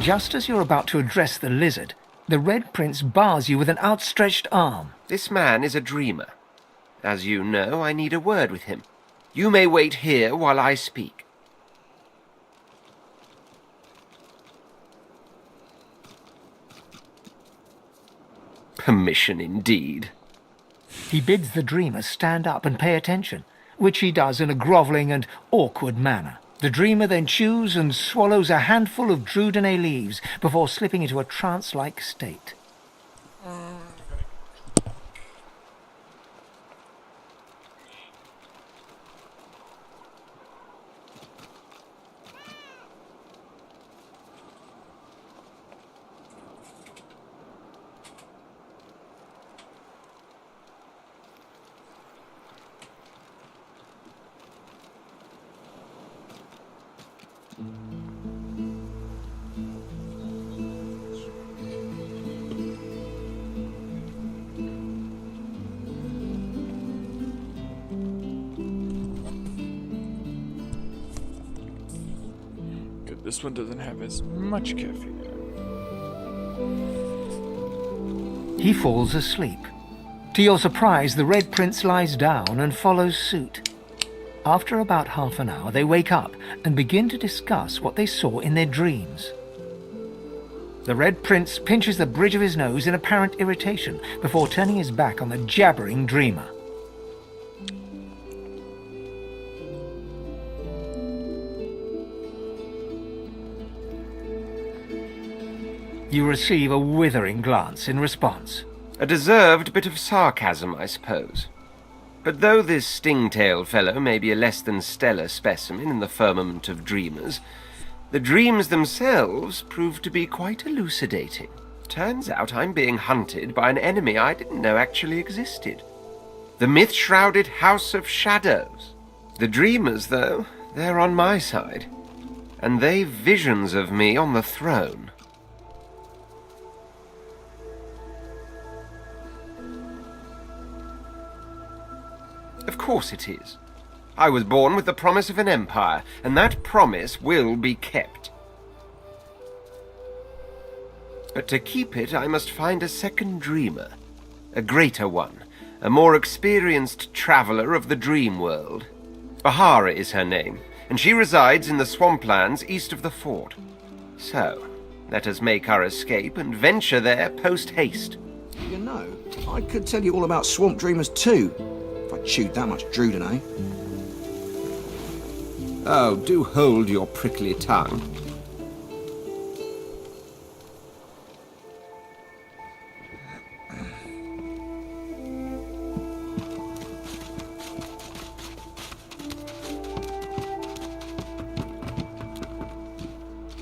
Just as you're about to address the lizard, the Red Prince bars you with an outstretched arm. This man is a dreamer. As you know, I need a word with him. You may wait here while I speak. Permission indeed. He bids the dreamer stand up and pay attention, which he does in a grovelling and awkward manner. The dreamer then chews and swallows a handful of Drudene leaves before slipping into a trance-like state. This one doesn't have as much caffeine in it. He falls asleep. To your surprise, the Red Prince lies down and follows suit. After about half an hour, they wake up and begin to discuss what they saw in their dreams. The Red Prince pinches the bridge of his nose in apparent irritation before turning his back on the jabbering dreamer. You receive a withering glance in response. A deserved bit of sarcasm, I suppose. But though this sting-tailed fellow may be a less than stellar specimen in the firmament of dreamers, the dreams themselves prove to be quite elucidating. Turns out I'm being hunted by an enemy I didn't know actually existed. The myth-shrouded House of Shadows. The dreamers, though, they're on my side. And they've visions of me on the throne. Of course it is. I was born with the promise of an empire, and that promise will be kept. But to keep it, I must find a second dreamer. A greater one. A more experienced traveler of the dream world. Bahara is her name, and she resides in the swamplands east of the fort. So, let us make our escape and venture there post-haste. You know, I could tell you all about swamp dreamers too, if I chewed that much Druden, eh? Oh, do hold your prickly tongue.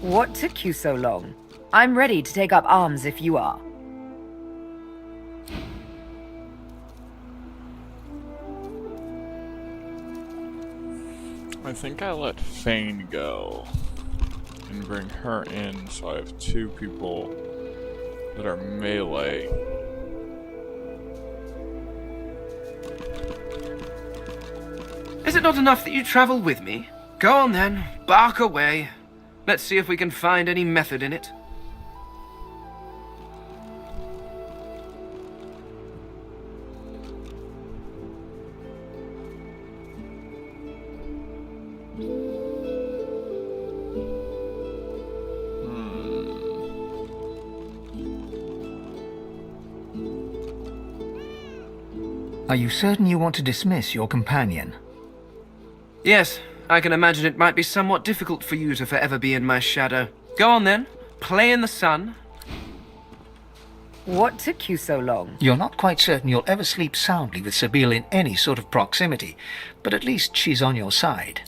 What took you so long? I'm ready to take up arms if you are. I think I let Thane go and bring her in, so I have two people that are melee. Is it not enough that you travel with me? Go on then, bark away. Let's see if we can find any method in it. Are you certain you want to dismiss your companion? Yes, I can imagine it might be somewhat difficult for you to forever be in my shadow. Go on then, play in the sun. What took you so long? You're not quite certain you'll ever sleep soundly with Sabine in any sort of proximity, but at least she's on your side.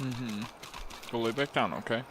Mm-hmm. Go lay back down, okay?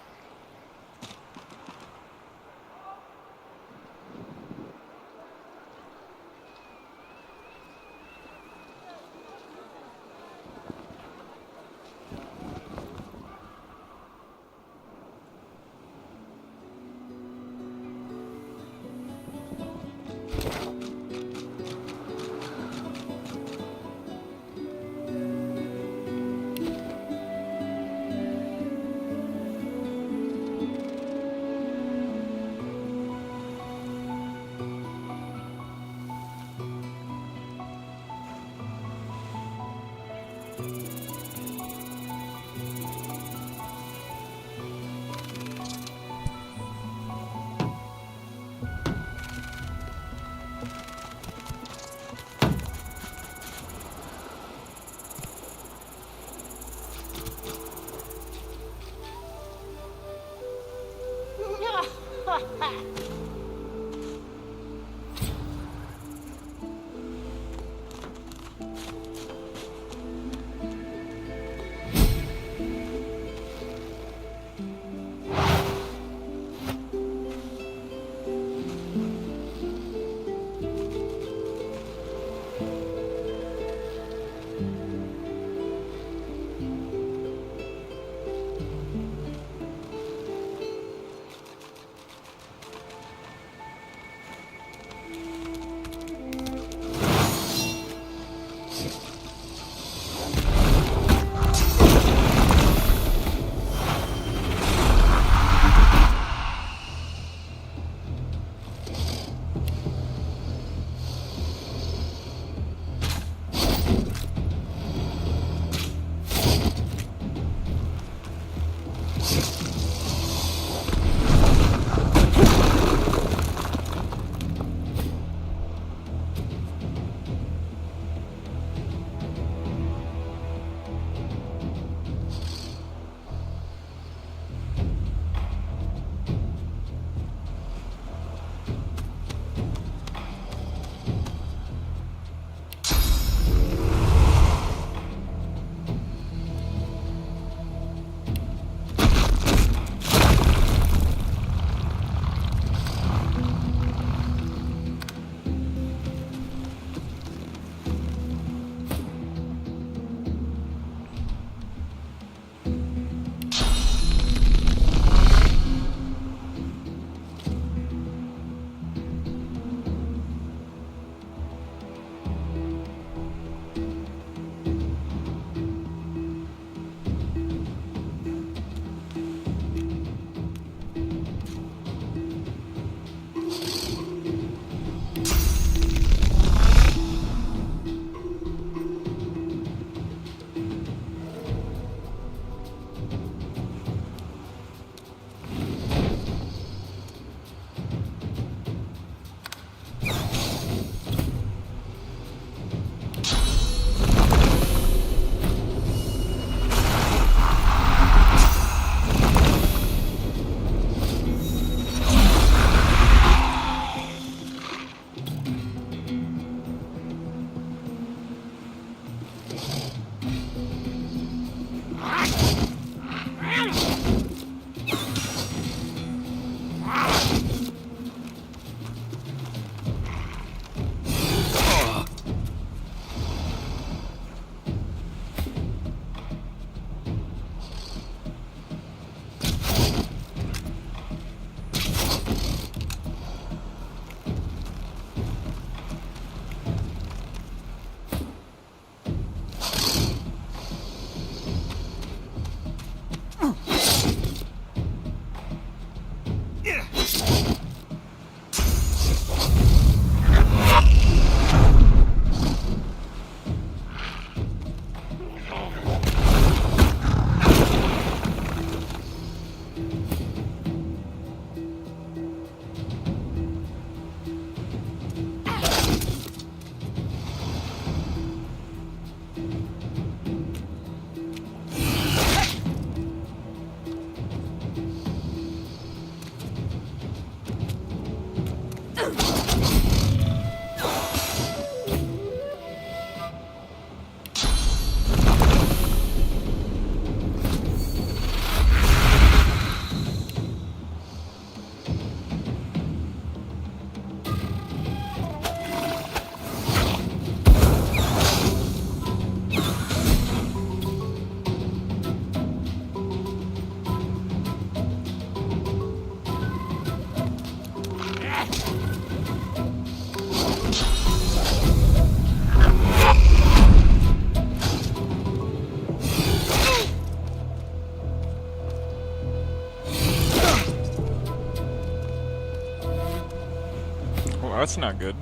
that's not good.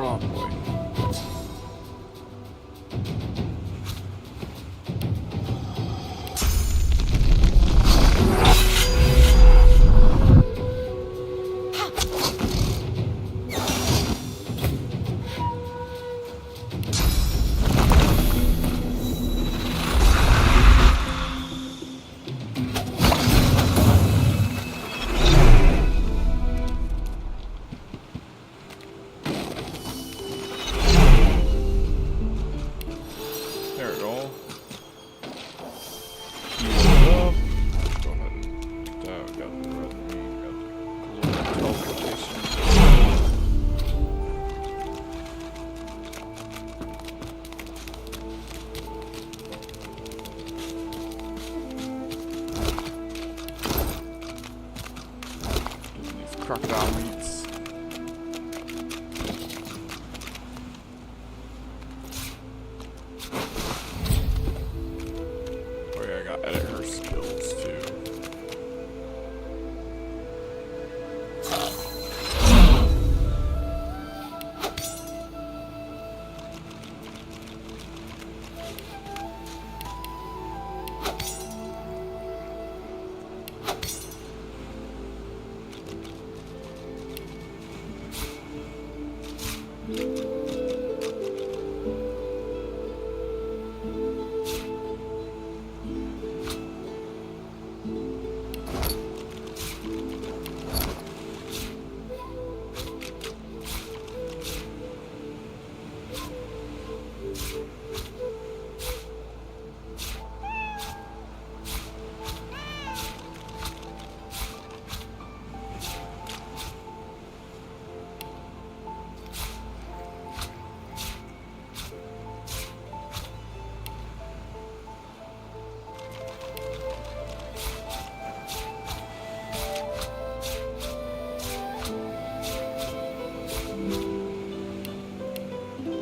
Oh boy. There we go. Heal up. Go ahead and get that. We got the red meat, got the teleportation. Getting these crocodile meats. Oh yeah, I gotta edit her skills too.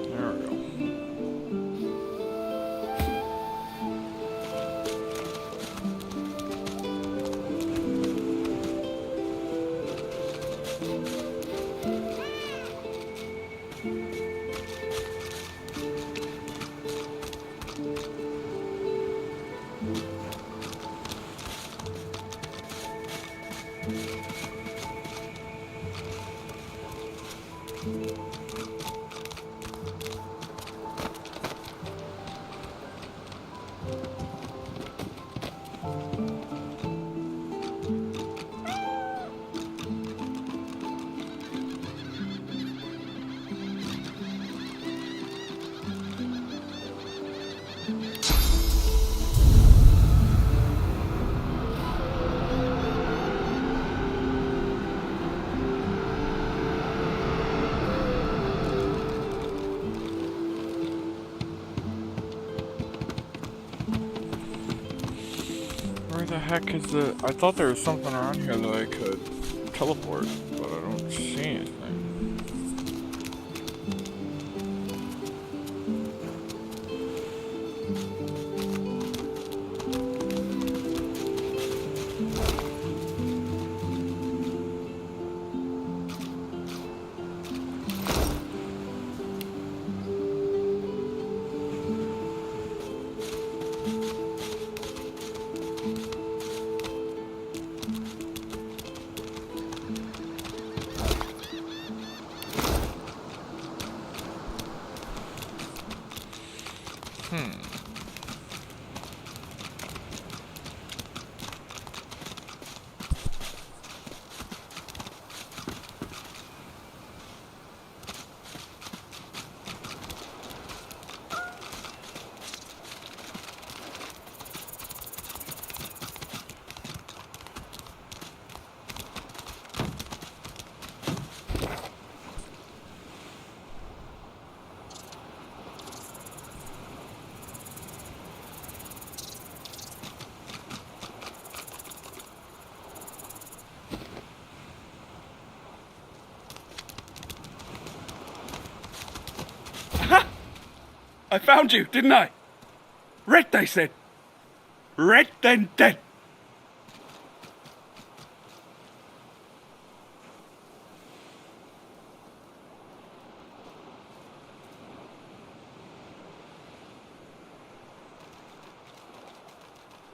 There we go. Where the heck is the... I thought there was something around here that I could teleport, but I don't see anything. I found you, didn't I? Red, they said. Red, then dead.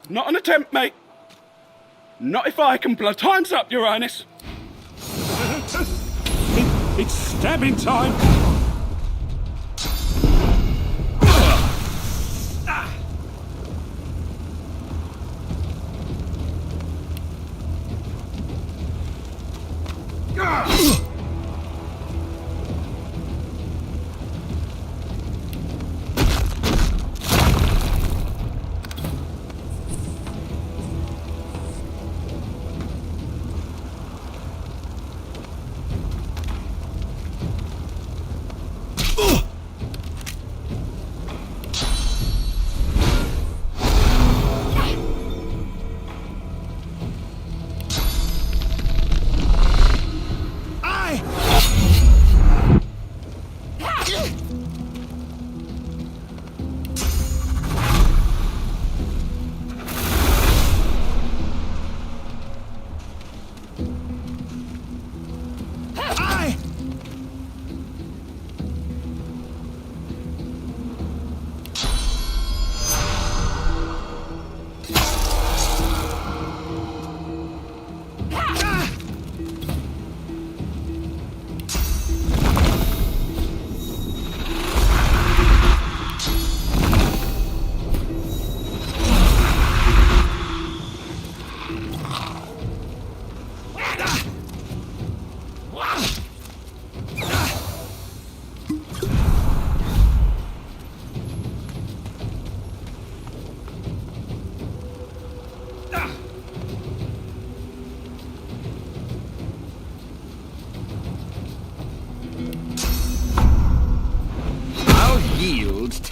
Not an attempt, mate. Not if I can blow. Time's up, Your Highness. It's stabbing time.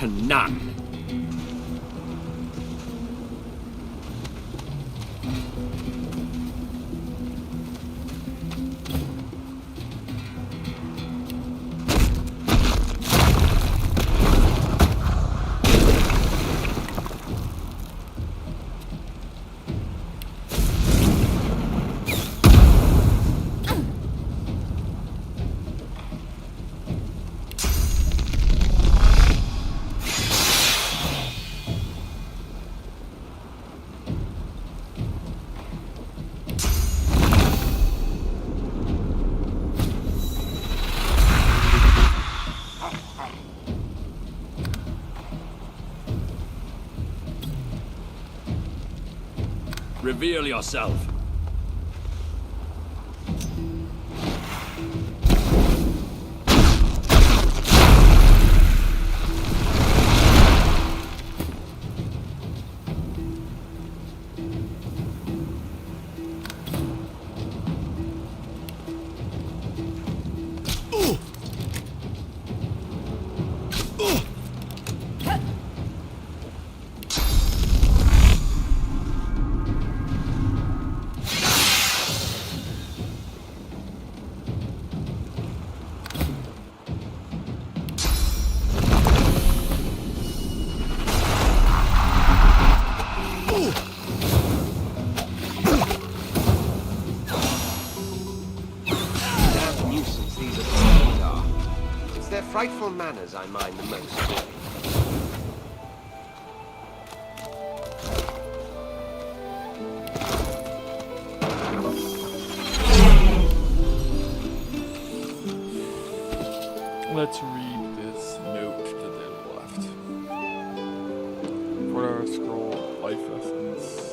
To none. Reveal yourself. Frightful manners I mind the most. Let's read this note to the left. 24-hour scroll, life essence.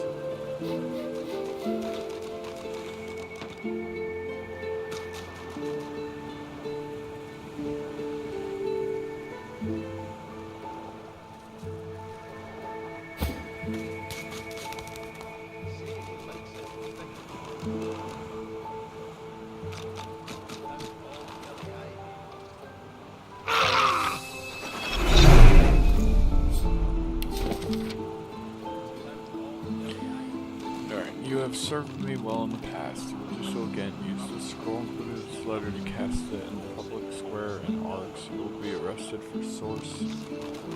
You have served me well in the past. You will do so again. Use the scroll included in this letter to cast it in the public square in Arx. You will be arrested for source,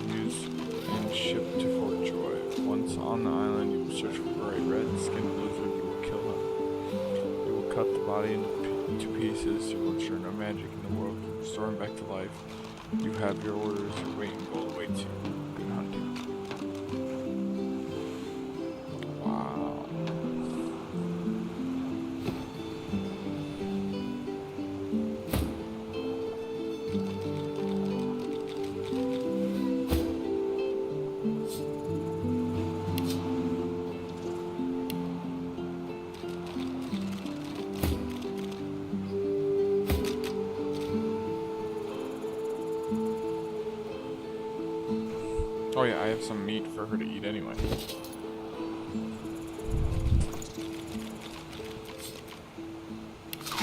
used, and shipped to Fort Joy. Once on the island, you will search for a red-skinned lizard. You will kill him. You will cut the body into pieces. You will ensure no magic in the world can restore him back to life. You have your orders. Your weight and gold awaits you. Good hunting. Oh yeah, I have some meat for her to eat anyway.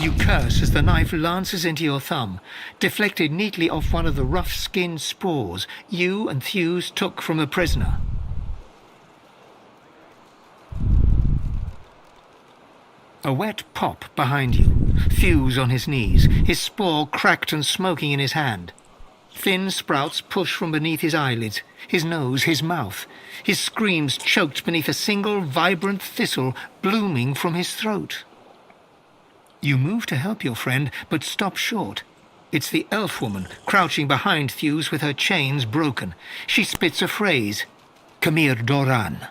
You curse as the knife lances into your thumb, deflected neatly off one of the rough-skinned spores you and Thews took from the prisoner. A wet pop behind you. Thews on his knees, his spore cracked and smoking in his hand. Thin sprouts push from beneath his eyelids, his nose, his mouth. His screams choked beneath a single vibrant thistle blooming from his throat. You move to help your friend, but stop short. It's the elf woman crouching behind Thews with her chains broken. She spits a phrase, Kamir Doran.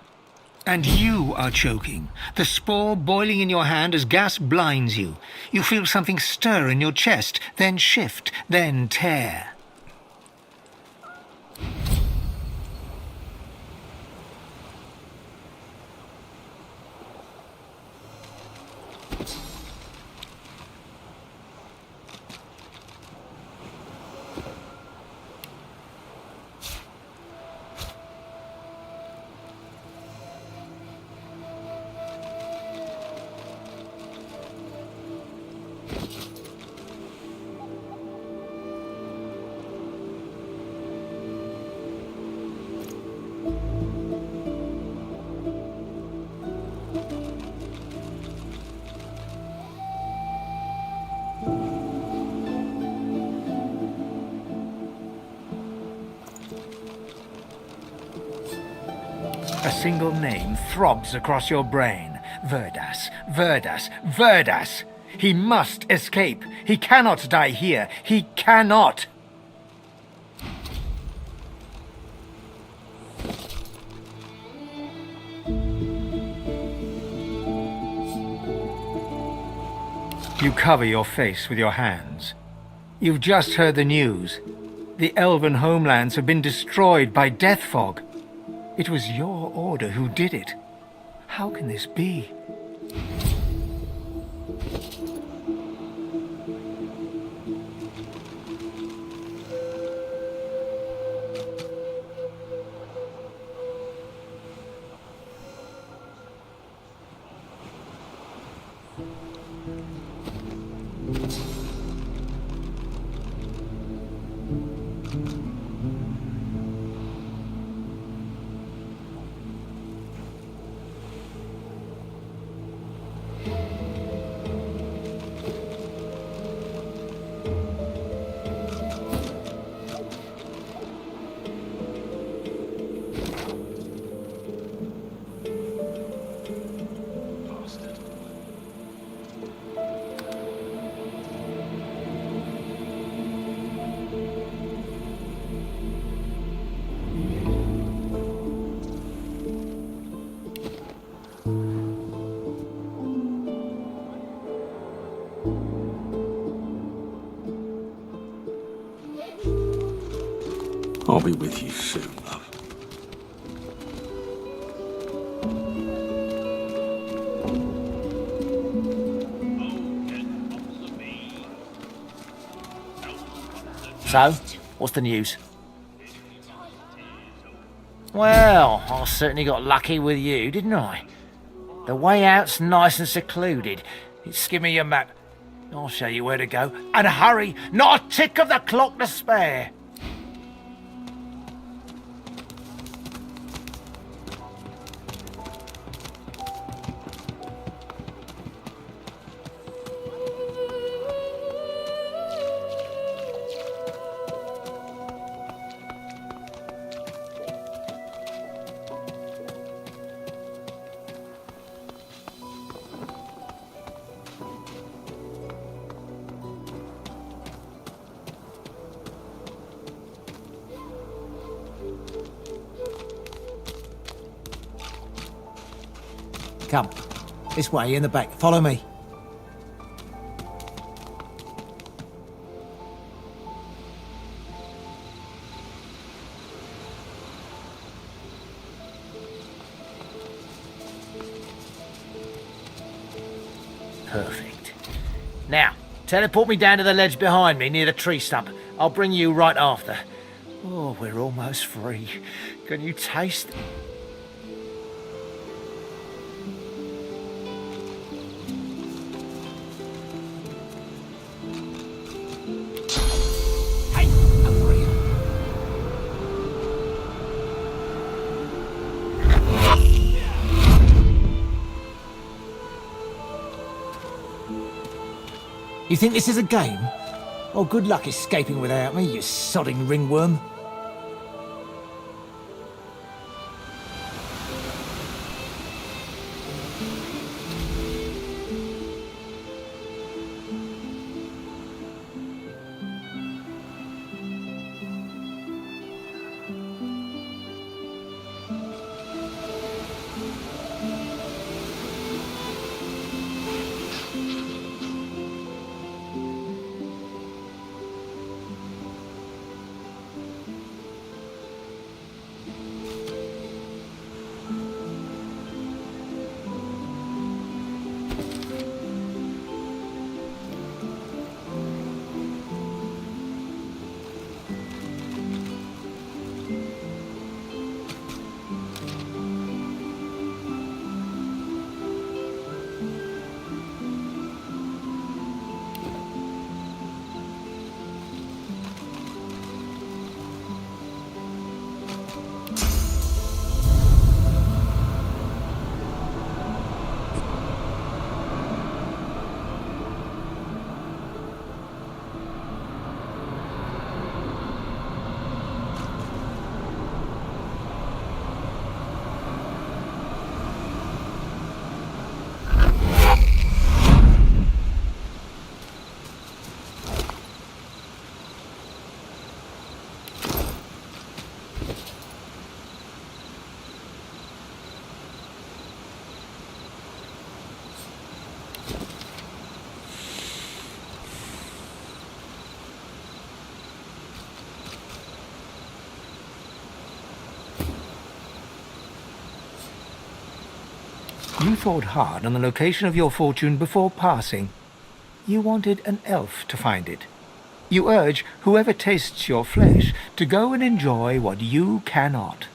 And you are choking, the spore boiling in your hand as gas blinds you. You feel something stir in your chest, then shift, then tear. A single name throbs across your brain. Verdas, Verdas, Verdas! He must escape. He cannot die here. He cannot! You cover your face with your hands. You've just heard the news. The elven homelands have been destroyed by death fog. It was your order who did it. How can this be? I'll be with you soon, love. So, what's the news? Well, I certainly got lucky with you, didn't I? The way out's nice and secluded. Give me your map. I'll show you where to go. And hurry! Not a tick of the clock to spare! Come, this way, in the back. Follow me. Perfect. Now, teleport me down to the ledge behind me near the tree stump. I'll bring you right after. Oh, we're almost free. Can you taste... You think this is a game? Oh, good luck escaping without me, you sodding ringworm. You thought hard on the location of your fortune before passing. You wanted an elf to find it. You urge whoever tastes your flesh to go and enjoy what you cannot.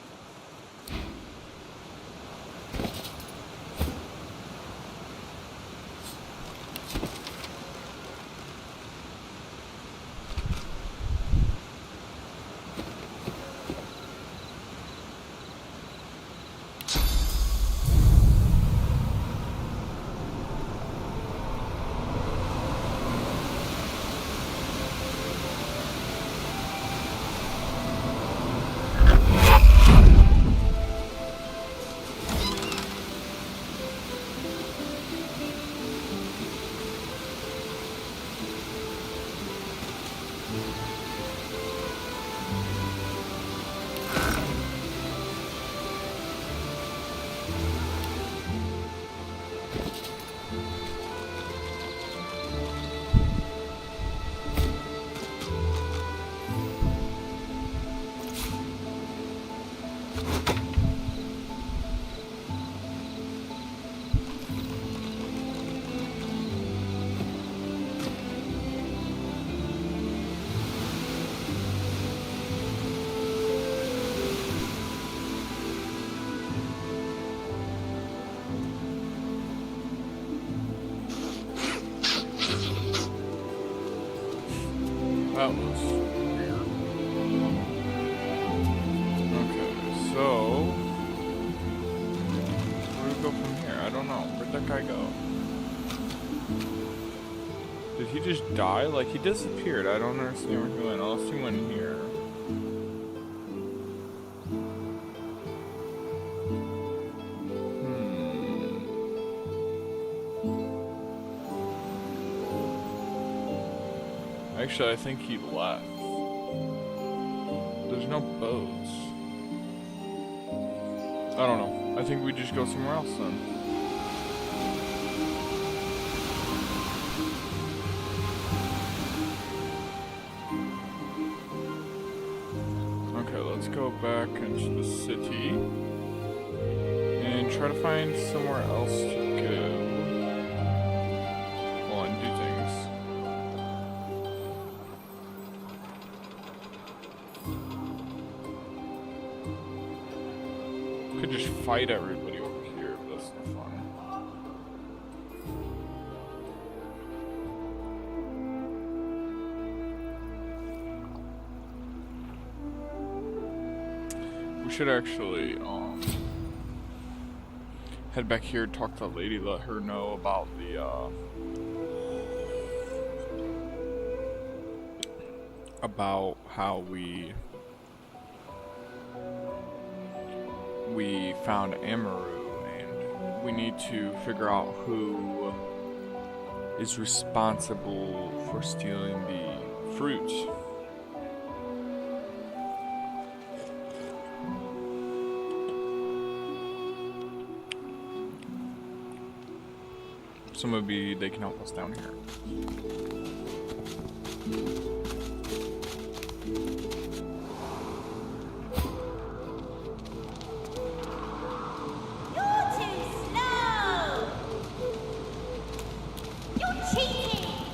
That was weird. Okay, so where do we go from here? I don't know. Where'd that guy go? Did he just die? Like, he disappeared. I don't understand where he went. Unless he went here. Actually, I think he left. There's no boats. I don't know. I think we just go somewhere else then. Okay, let's go back into the city and try to find somewhere else to go. Well, and do things. Could just fight everybody over here, but that's no fun. We should actually head back here, talk to the lady, let her know about the about how we found Amaru, and we need to figure out who is responsible for stealing the fruit. So maybe they can help us down here.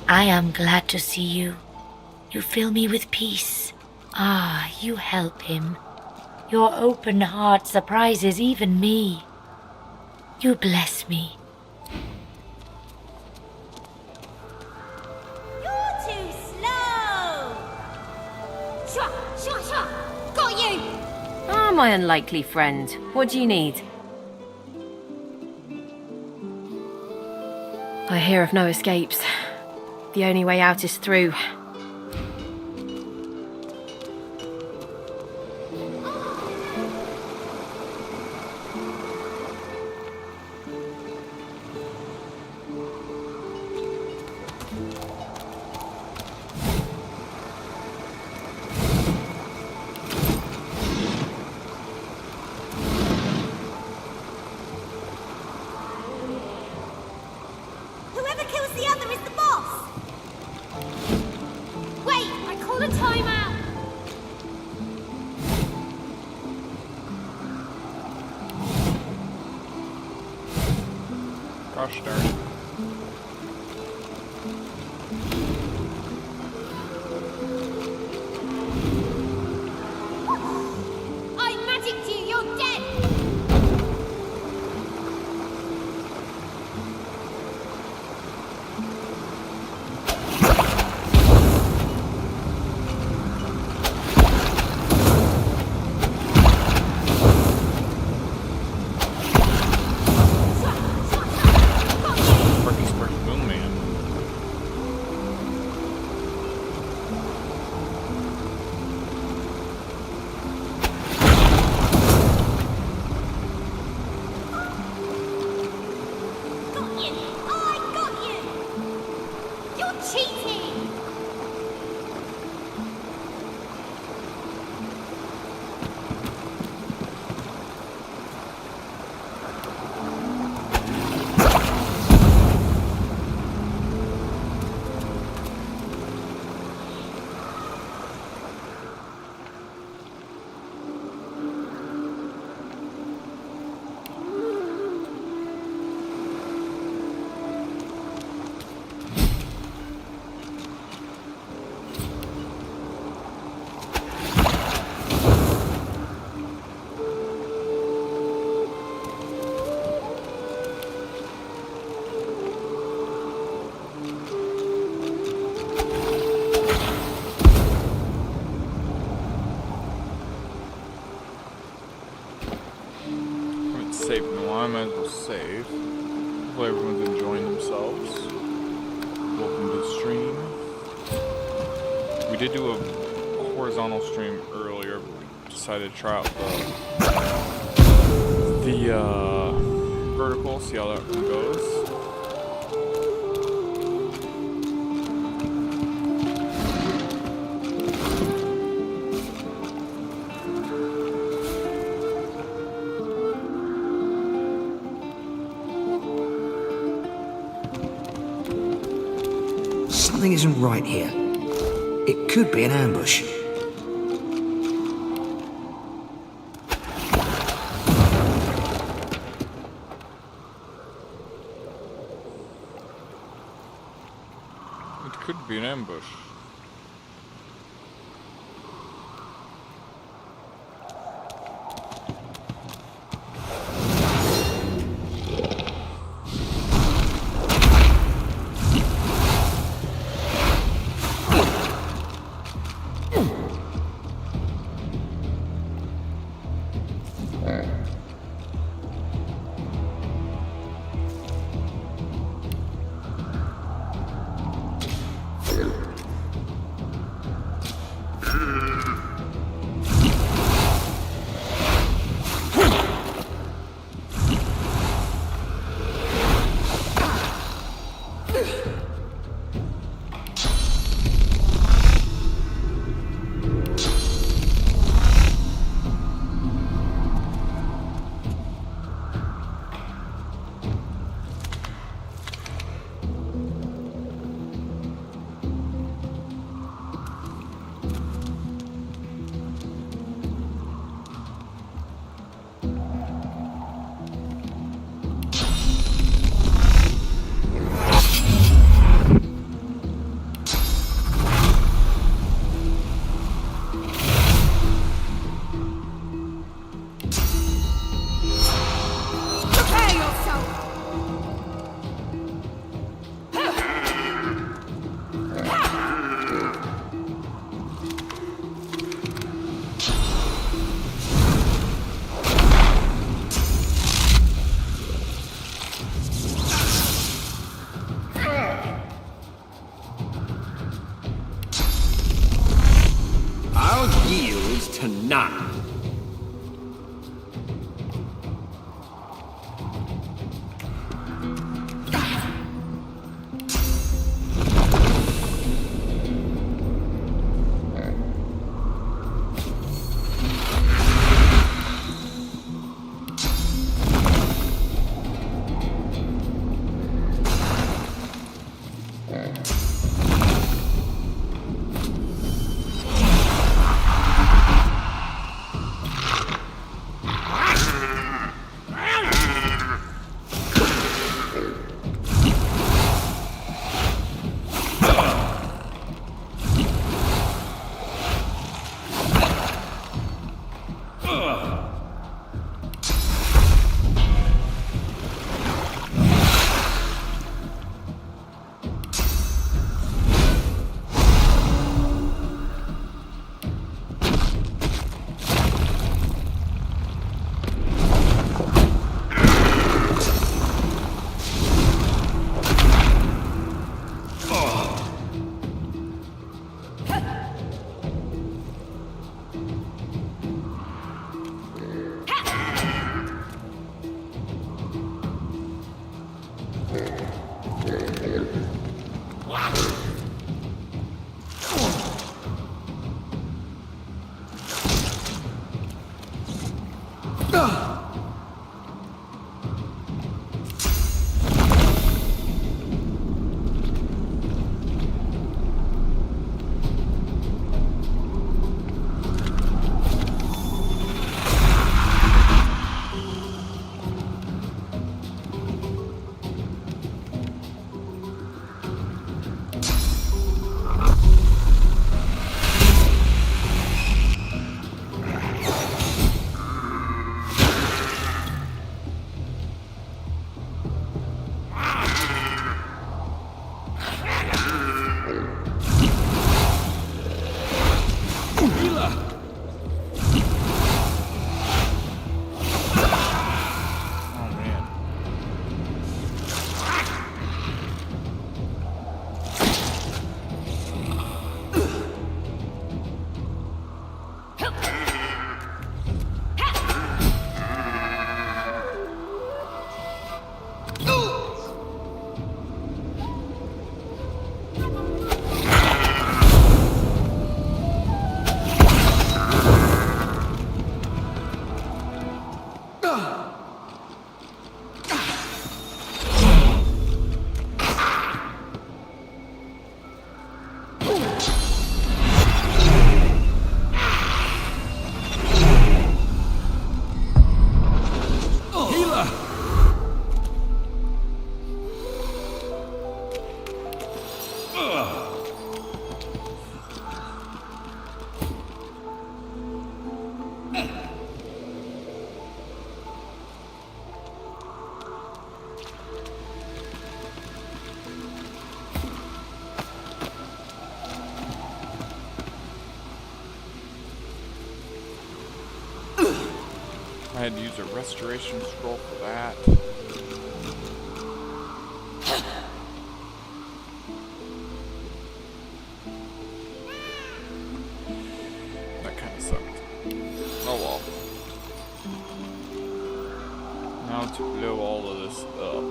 I am glad to see you. You fill me with peace. Ah, you help him. Your open heart surprises even me. You bless me. You're too slow! Shua! Shua! Shua! Got you! Ah, my unlikely friend. What do you need? I hear of no escapes. The only way out is through. Whoever kills the other is the boss! Wait, I call a timeout! Gosh darn it. I magicked you, you're dead! Got you! saving. Well, I might as well save. Hopefully everyone's enjoying themselves. Welcome to the stream. We did do a horizontal stream earlier. We decided to try out the vertical, see how that one goes. Something isn't right here. It could be an ambush. It could be an ambush. To none. I had to use a restoration scroll for that. That kind of sucked. Oh well. Now to blow all of this up.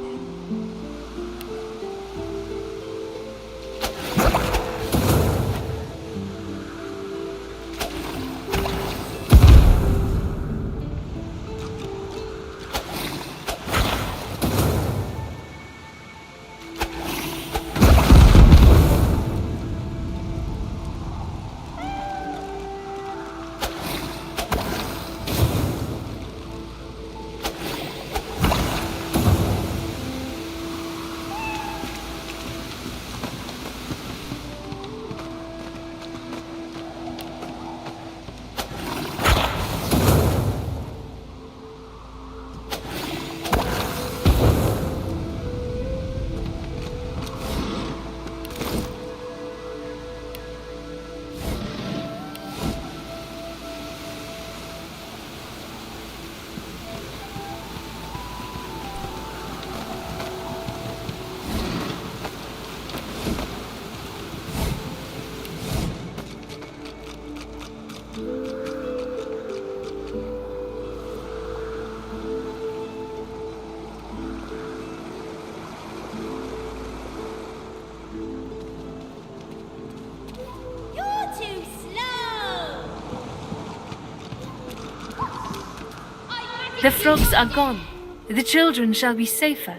The frogs are gone. The children shall be safer.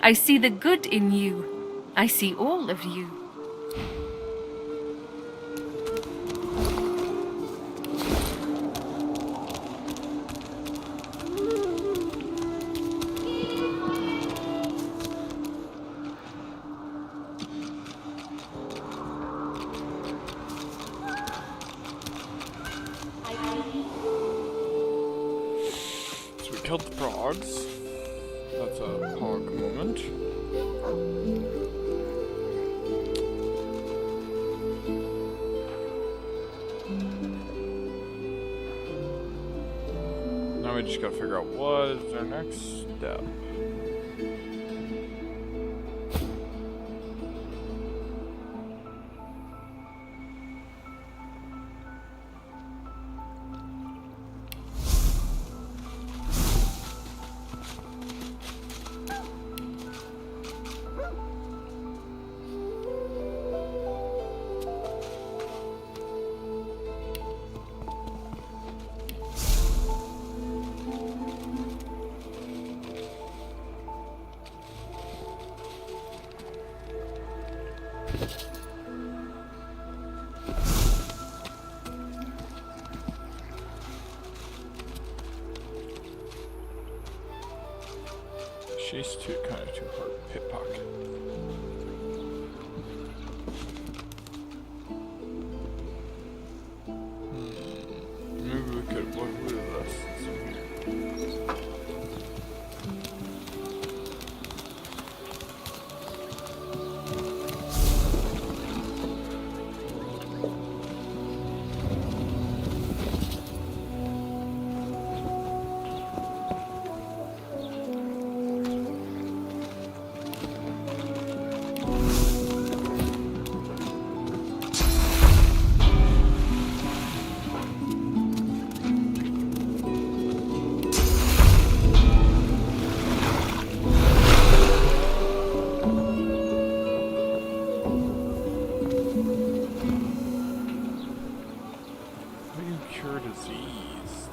I see the good in you. I see all of you. Killed the frogs. That's a hog moment. Now we just gotta figure out what is our next step. She's kind of too hard to pickpocket. Maybe we could look at this. Cure disease.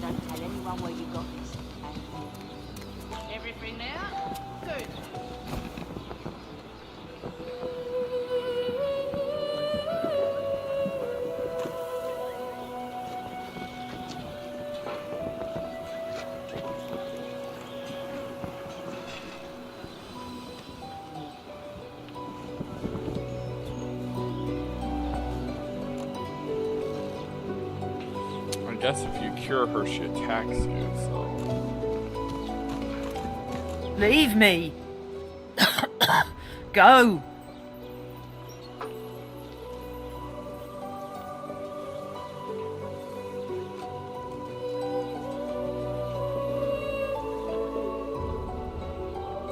Don't tell anyone where you got this. Everything there? Good. guess if you cure her, she attacks you, so... Leave me. Go.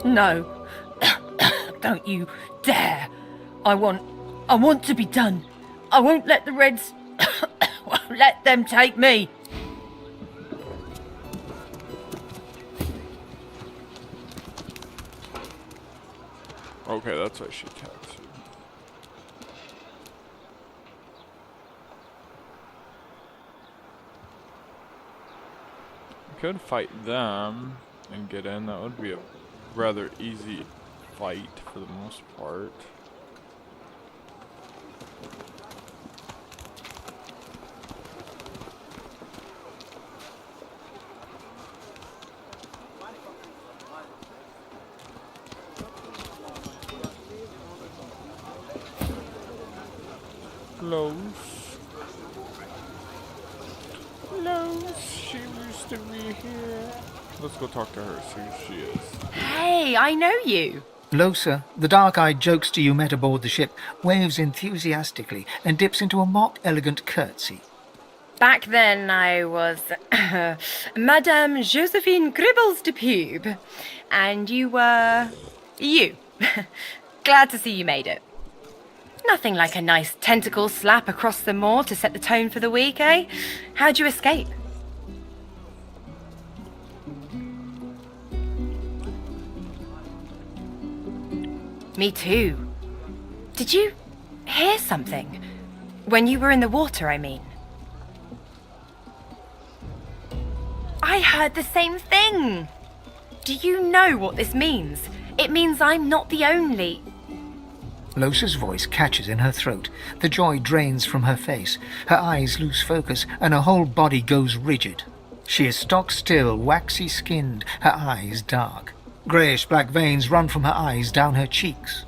No. Don't you dare. I want to be done. I won't let the Reds... won't let them take me. Okay, that's why she attacks you. I could fight them and get in. That would be a rather easy fight for the most part. Close. She used to be here. Let's go talk to her, see who she is. Hey, I know you. Losa, the dark-eyed jokester you met aboard the ship, waves enthusiastically and dips into a mock elegant curtsy. Back then I was Madame Josephine Gribbles de Pube, and you were... you. Glad to see you made it. Nothing like a nice tentacle slap across the moor to set the tone for the week, eh? How'd you escape? Me too. Did you hear something? When you were in the water, I mean. I heard the same thing. Do you know what this means? It means I'm not the only... Losa's voice catches in her throat. The joy drains from her face. Her eyes lose focus, and her whole body goes rigid. She is stock-still, waxy-skinned, her eyes dark. Greyish-black veins run from her eyes down her cheeks.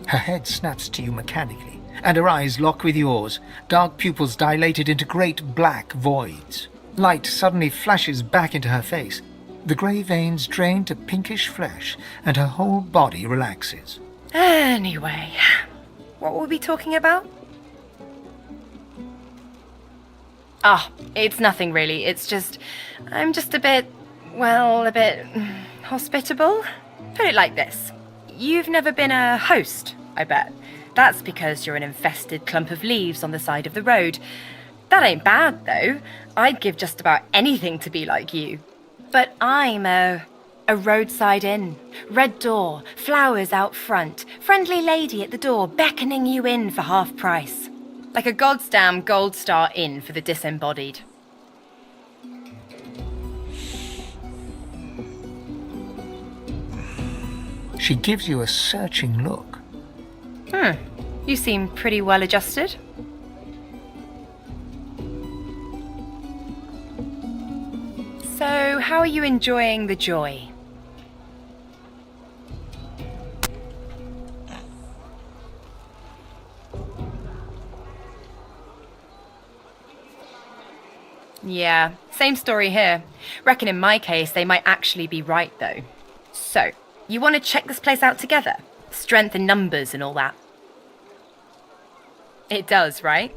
Her head snaps to you mechanically, and her eyes lock with yours, dark pupils dilated into great black voids. Light suddenly flashes back into her face. The grey veins drain to pinkish flesh, and her whole body relaxes. Anyway, what were we talking about? It's nothing really. It's just, I'm just a bit hospitable. Put it like this. You've never been a host, I bet. That's because you're an infested clump of leaves on the side of the road. That ain't bad, though. I'd give just about anything to be like you. But I'm a roadside inn. Red door, flowers out front, friendly lady at the door beckoning you in for half price. Like a goddamn gold star inn for the disembodied. She gives you a searching look. You seem pretty well adjusted. So, how are you enjoying the joy? Yeah, same story here. Reckon in my case, they might actually be right, though. So, you want to check this place out together? Strength in numbers and all that. It does, right?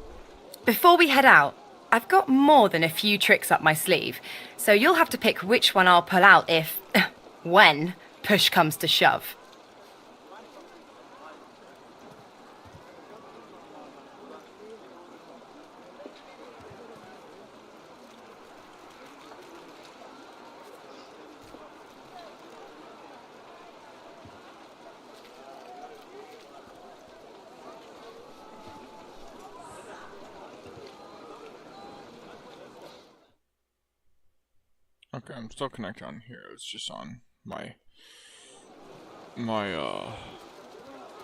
Before we head out, I've got more than a few tricks up my sleeve, so you'll have to pick which one I'll pull out if, when, push comes to shove. Okay, I'm still connected on here. It's just on my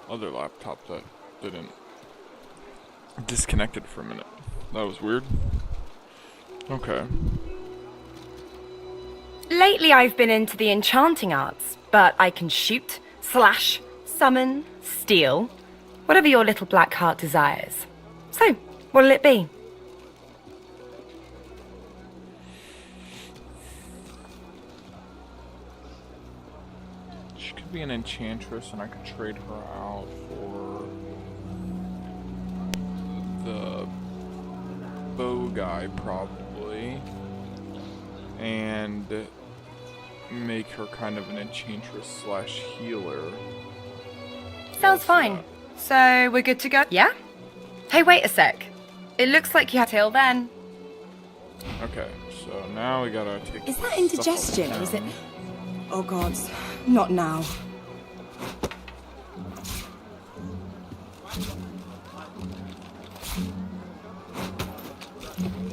other laptop that didn't disconnected for a minute. That was weird. Okay. Lately I've been into the enchanting arts, but I can shoot, slash, summon, steal, whatever your little black heart desires. So, what'll it be? could be an enchantress, and I could trade her out for the bow guy, probably, and make her kind of an enchantress slash healer. Sounds fine. So we're good to go? Yeah? Hey, wait a sec. It looks like you had till then. Okay, so now we gotta take. Is that indigestion, or is it? Oh God, not now.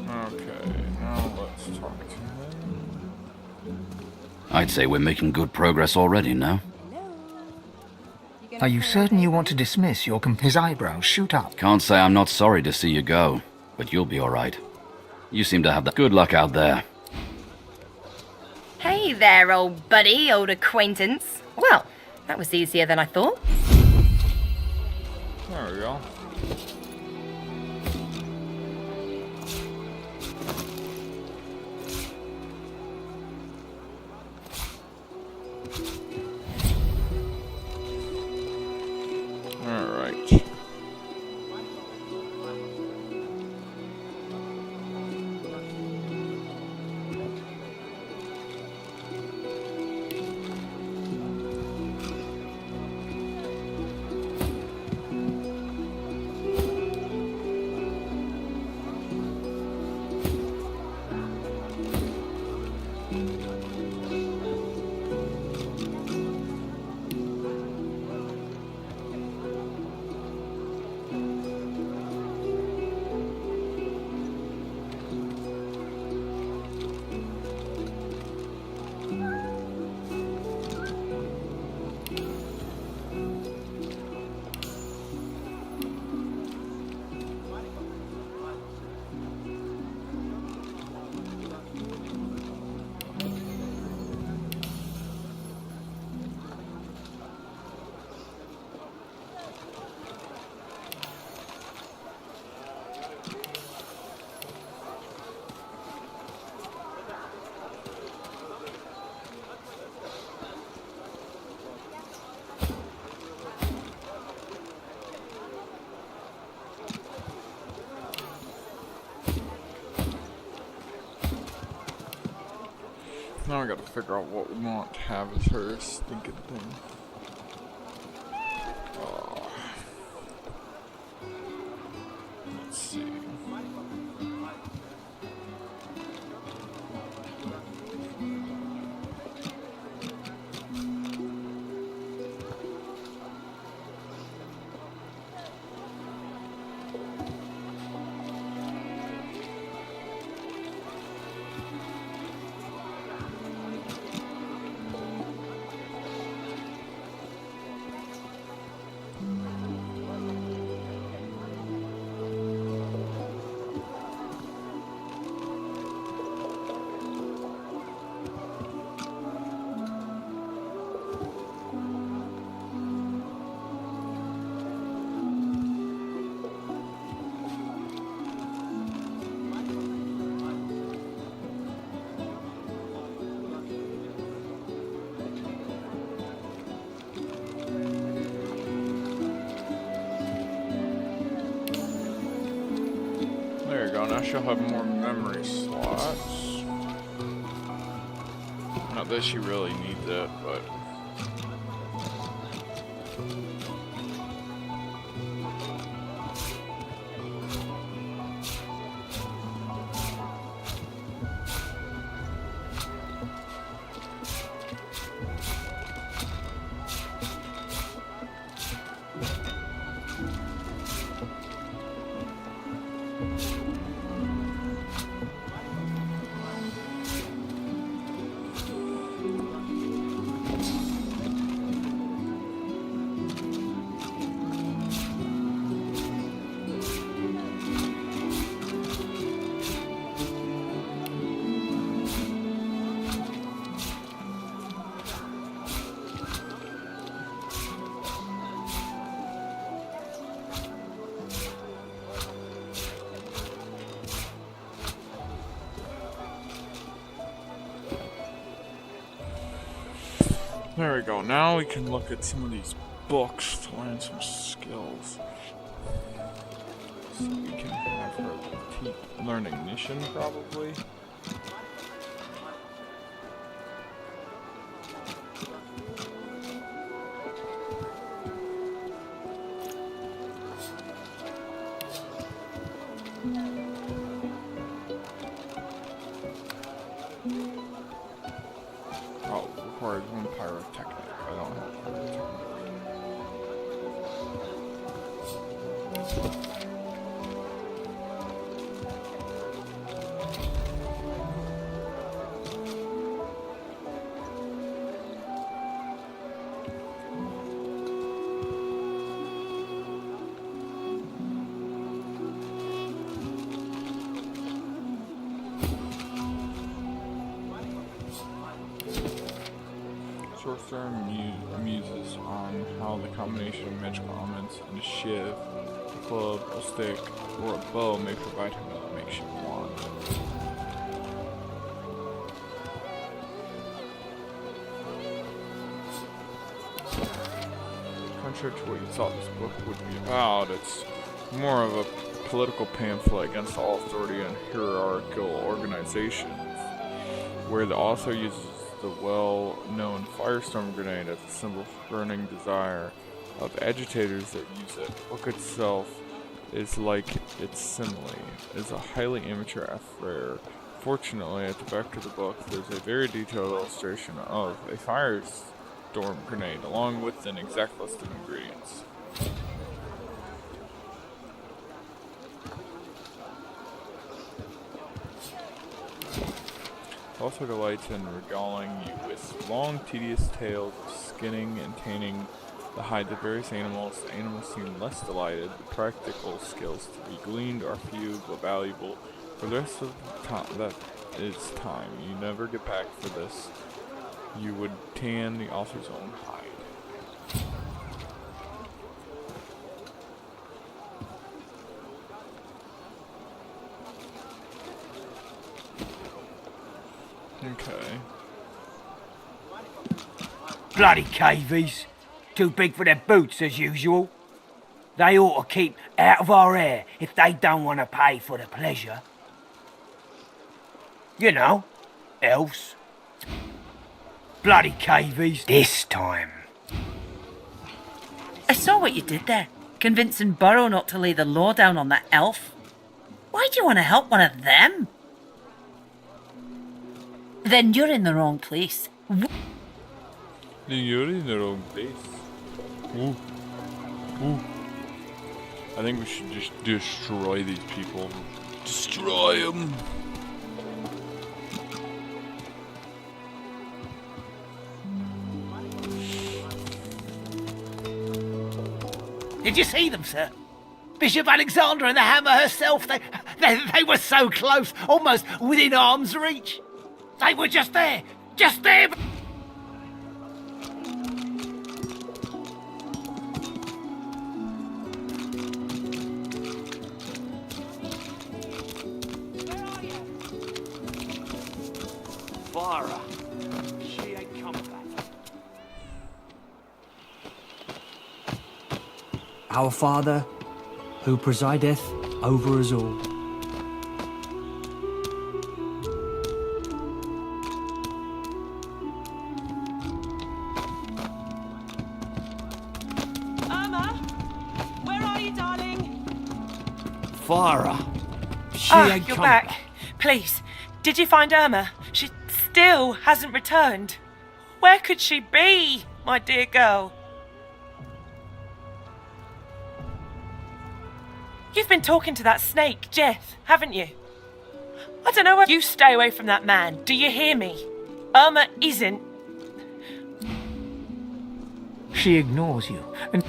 Okay, now let's talk to him. I'd say we're making good progress already, no? Are you certain you want to dismiss your his eyebrows shoot up? Can't say I'm not sorry to see you go, but you'll be all right. You seem to have the good luck out there. Hey there, old buddy, old acquaintance. Well, that was easier than I thought. There we go. Alright. Now I gotta figure out what we want to have as her stinking thing. Let's see. There you go, now she'll have more memory slots. Not that she really needs it, but... There we go. Now we can look at some of these books to learn some skills. So we can have her learn ignition, probably. Oh, requires one pyrotechnic. I don't have pyrotechnic. Sorcerer muses on how the combination of magical elements and a shiv, a club, a stick, or a bow may provide him with a makeshift wand. Contrary to what you thought this book would be about, it's more of a political pamphlet against all authority and hierarchical organizations, where the author uses the well-known firestorm grenade as a symbol of burning desire of agitators that use it. The book itself is like its simile, is a highly amateur affair. Fortunately, at the back of the book, there's a very detailed illustration of a firestorm grenade, along with an exact list of ingredients. Also delights in regaling you with long, tedious tales of skinning and tanning the hides of various animals. The animals seem less delighted. The practical skills to be gleaned are few but valuable. For the rest of the time, that is time. You never get back for this. You would tan the author's own hide. Okay. Bloody cavies. Too big for their boots as usual. They ought to keep out of our hair if they don't want to pay for the pleasure. You know, elves. Bloody cavies. This time. I saw what you did there, convincing Burrow not to lay the law down on that elf. Why do you want to help one of them? Then you're in the wrong place. Then you're in the wrong place. Ooh. Ooh. I think we should just destroy these people. Destroy them! Did you see them, sir? Bishop Alexander and the Hammer herself, they were so close, almost within arm's reach. They were just there. Vara, she ain't coming back. Our Father, who presideth over us all. Farah. She ain't you're come back. Please, did you find Irma? She still hasn't returned. Where could she be, my dear girl? You've been talking to that snake, Jeff, haven't you? I don't know where you stay away from that man. Do you hear me? Irma isn't. She ignores you and...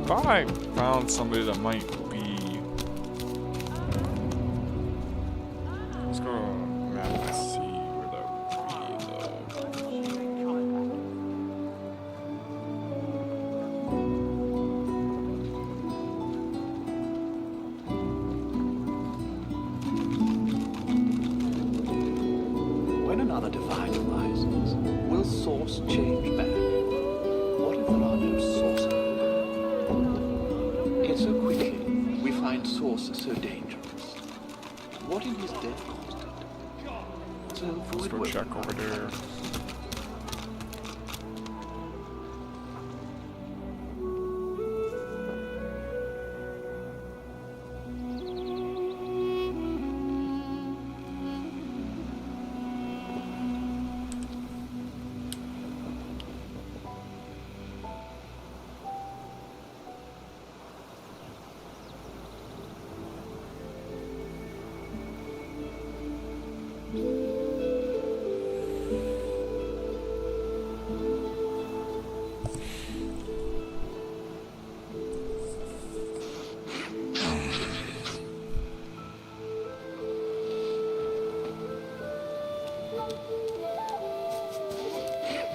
Thought I found somebody that might be. Let's go to a map and see where that would be. source change back? What if there are no sources? Yet so quickly we find sources so dangerous. What in his death caused it? So Let's go check over there.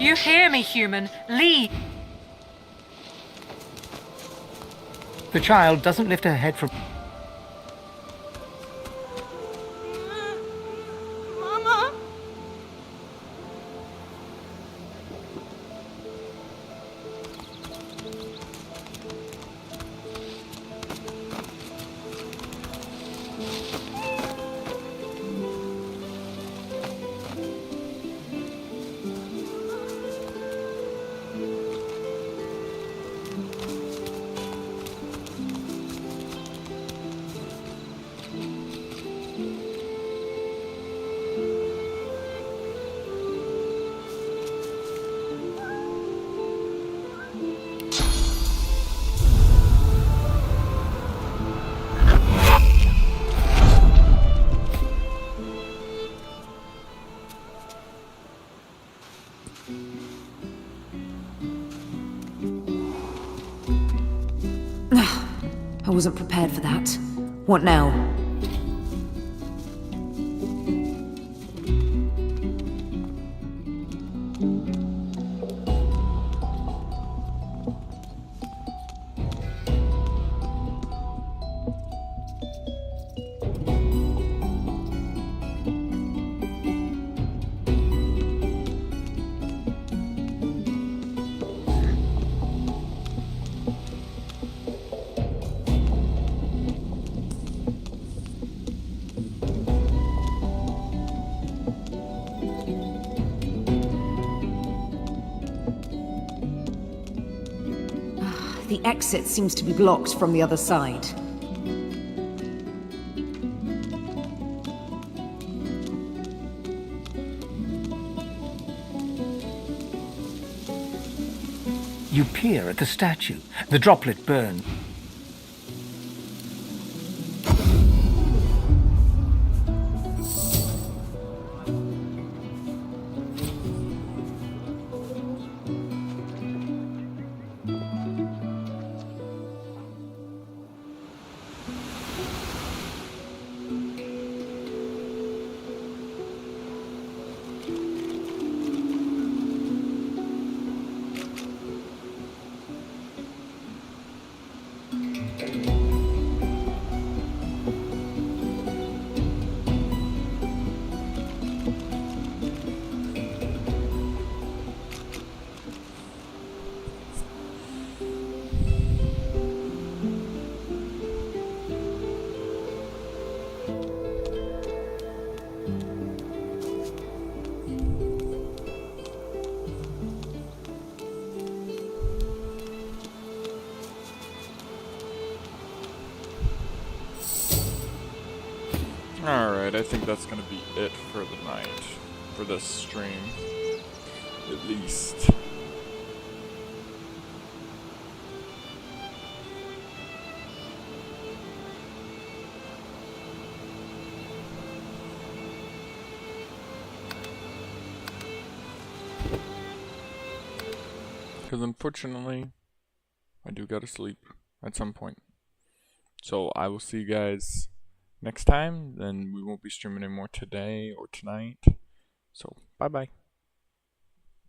You hear me, human. Leave. The child doesn't lift her head from... Mama? I wasn't prepared for that. What now? The exit seems to be blocked from the other side. You peer at the statue. The droplet burns. Alright, I think that's gonna be it for the night. For this stream. At least. Because unfortunately, I do gotta sleep at some point. So I will see you guys next time. Then we won't be streaming anymore today or tonight. So bye bye.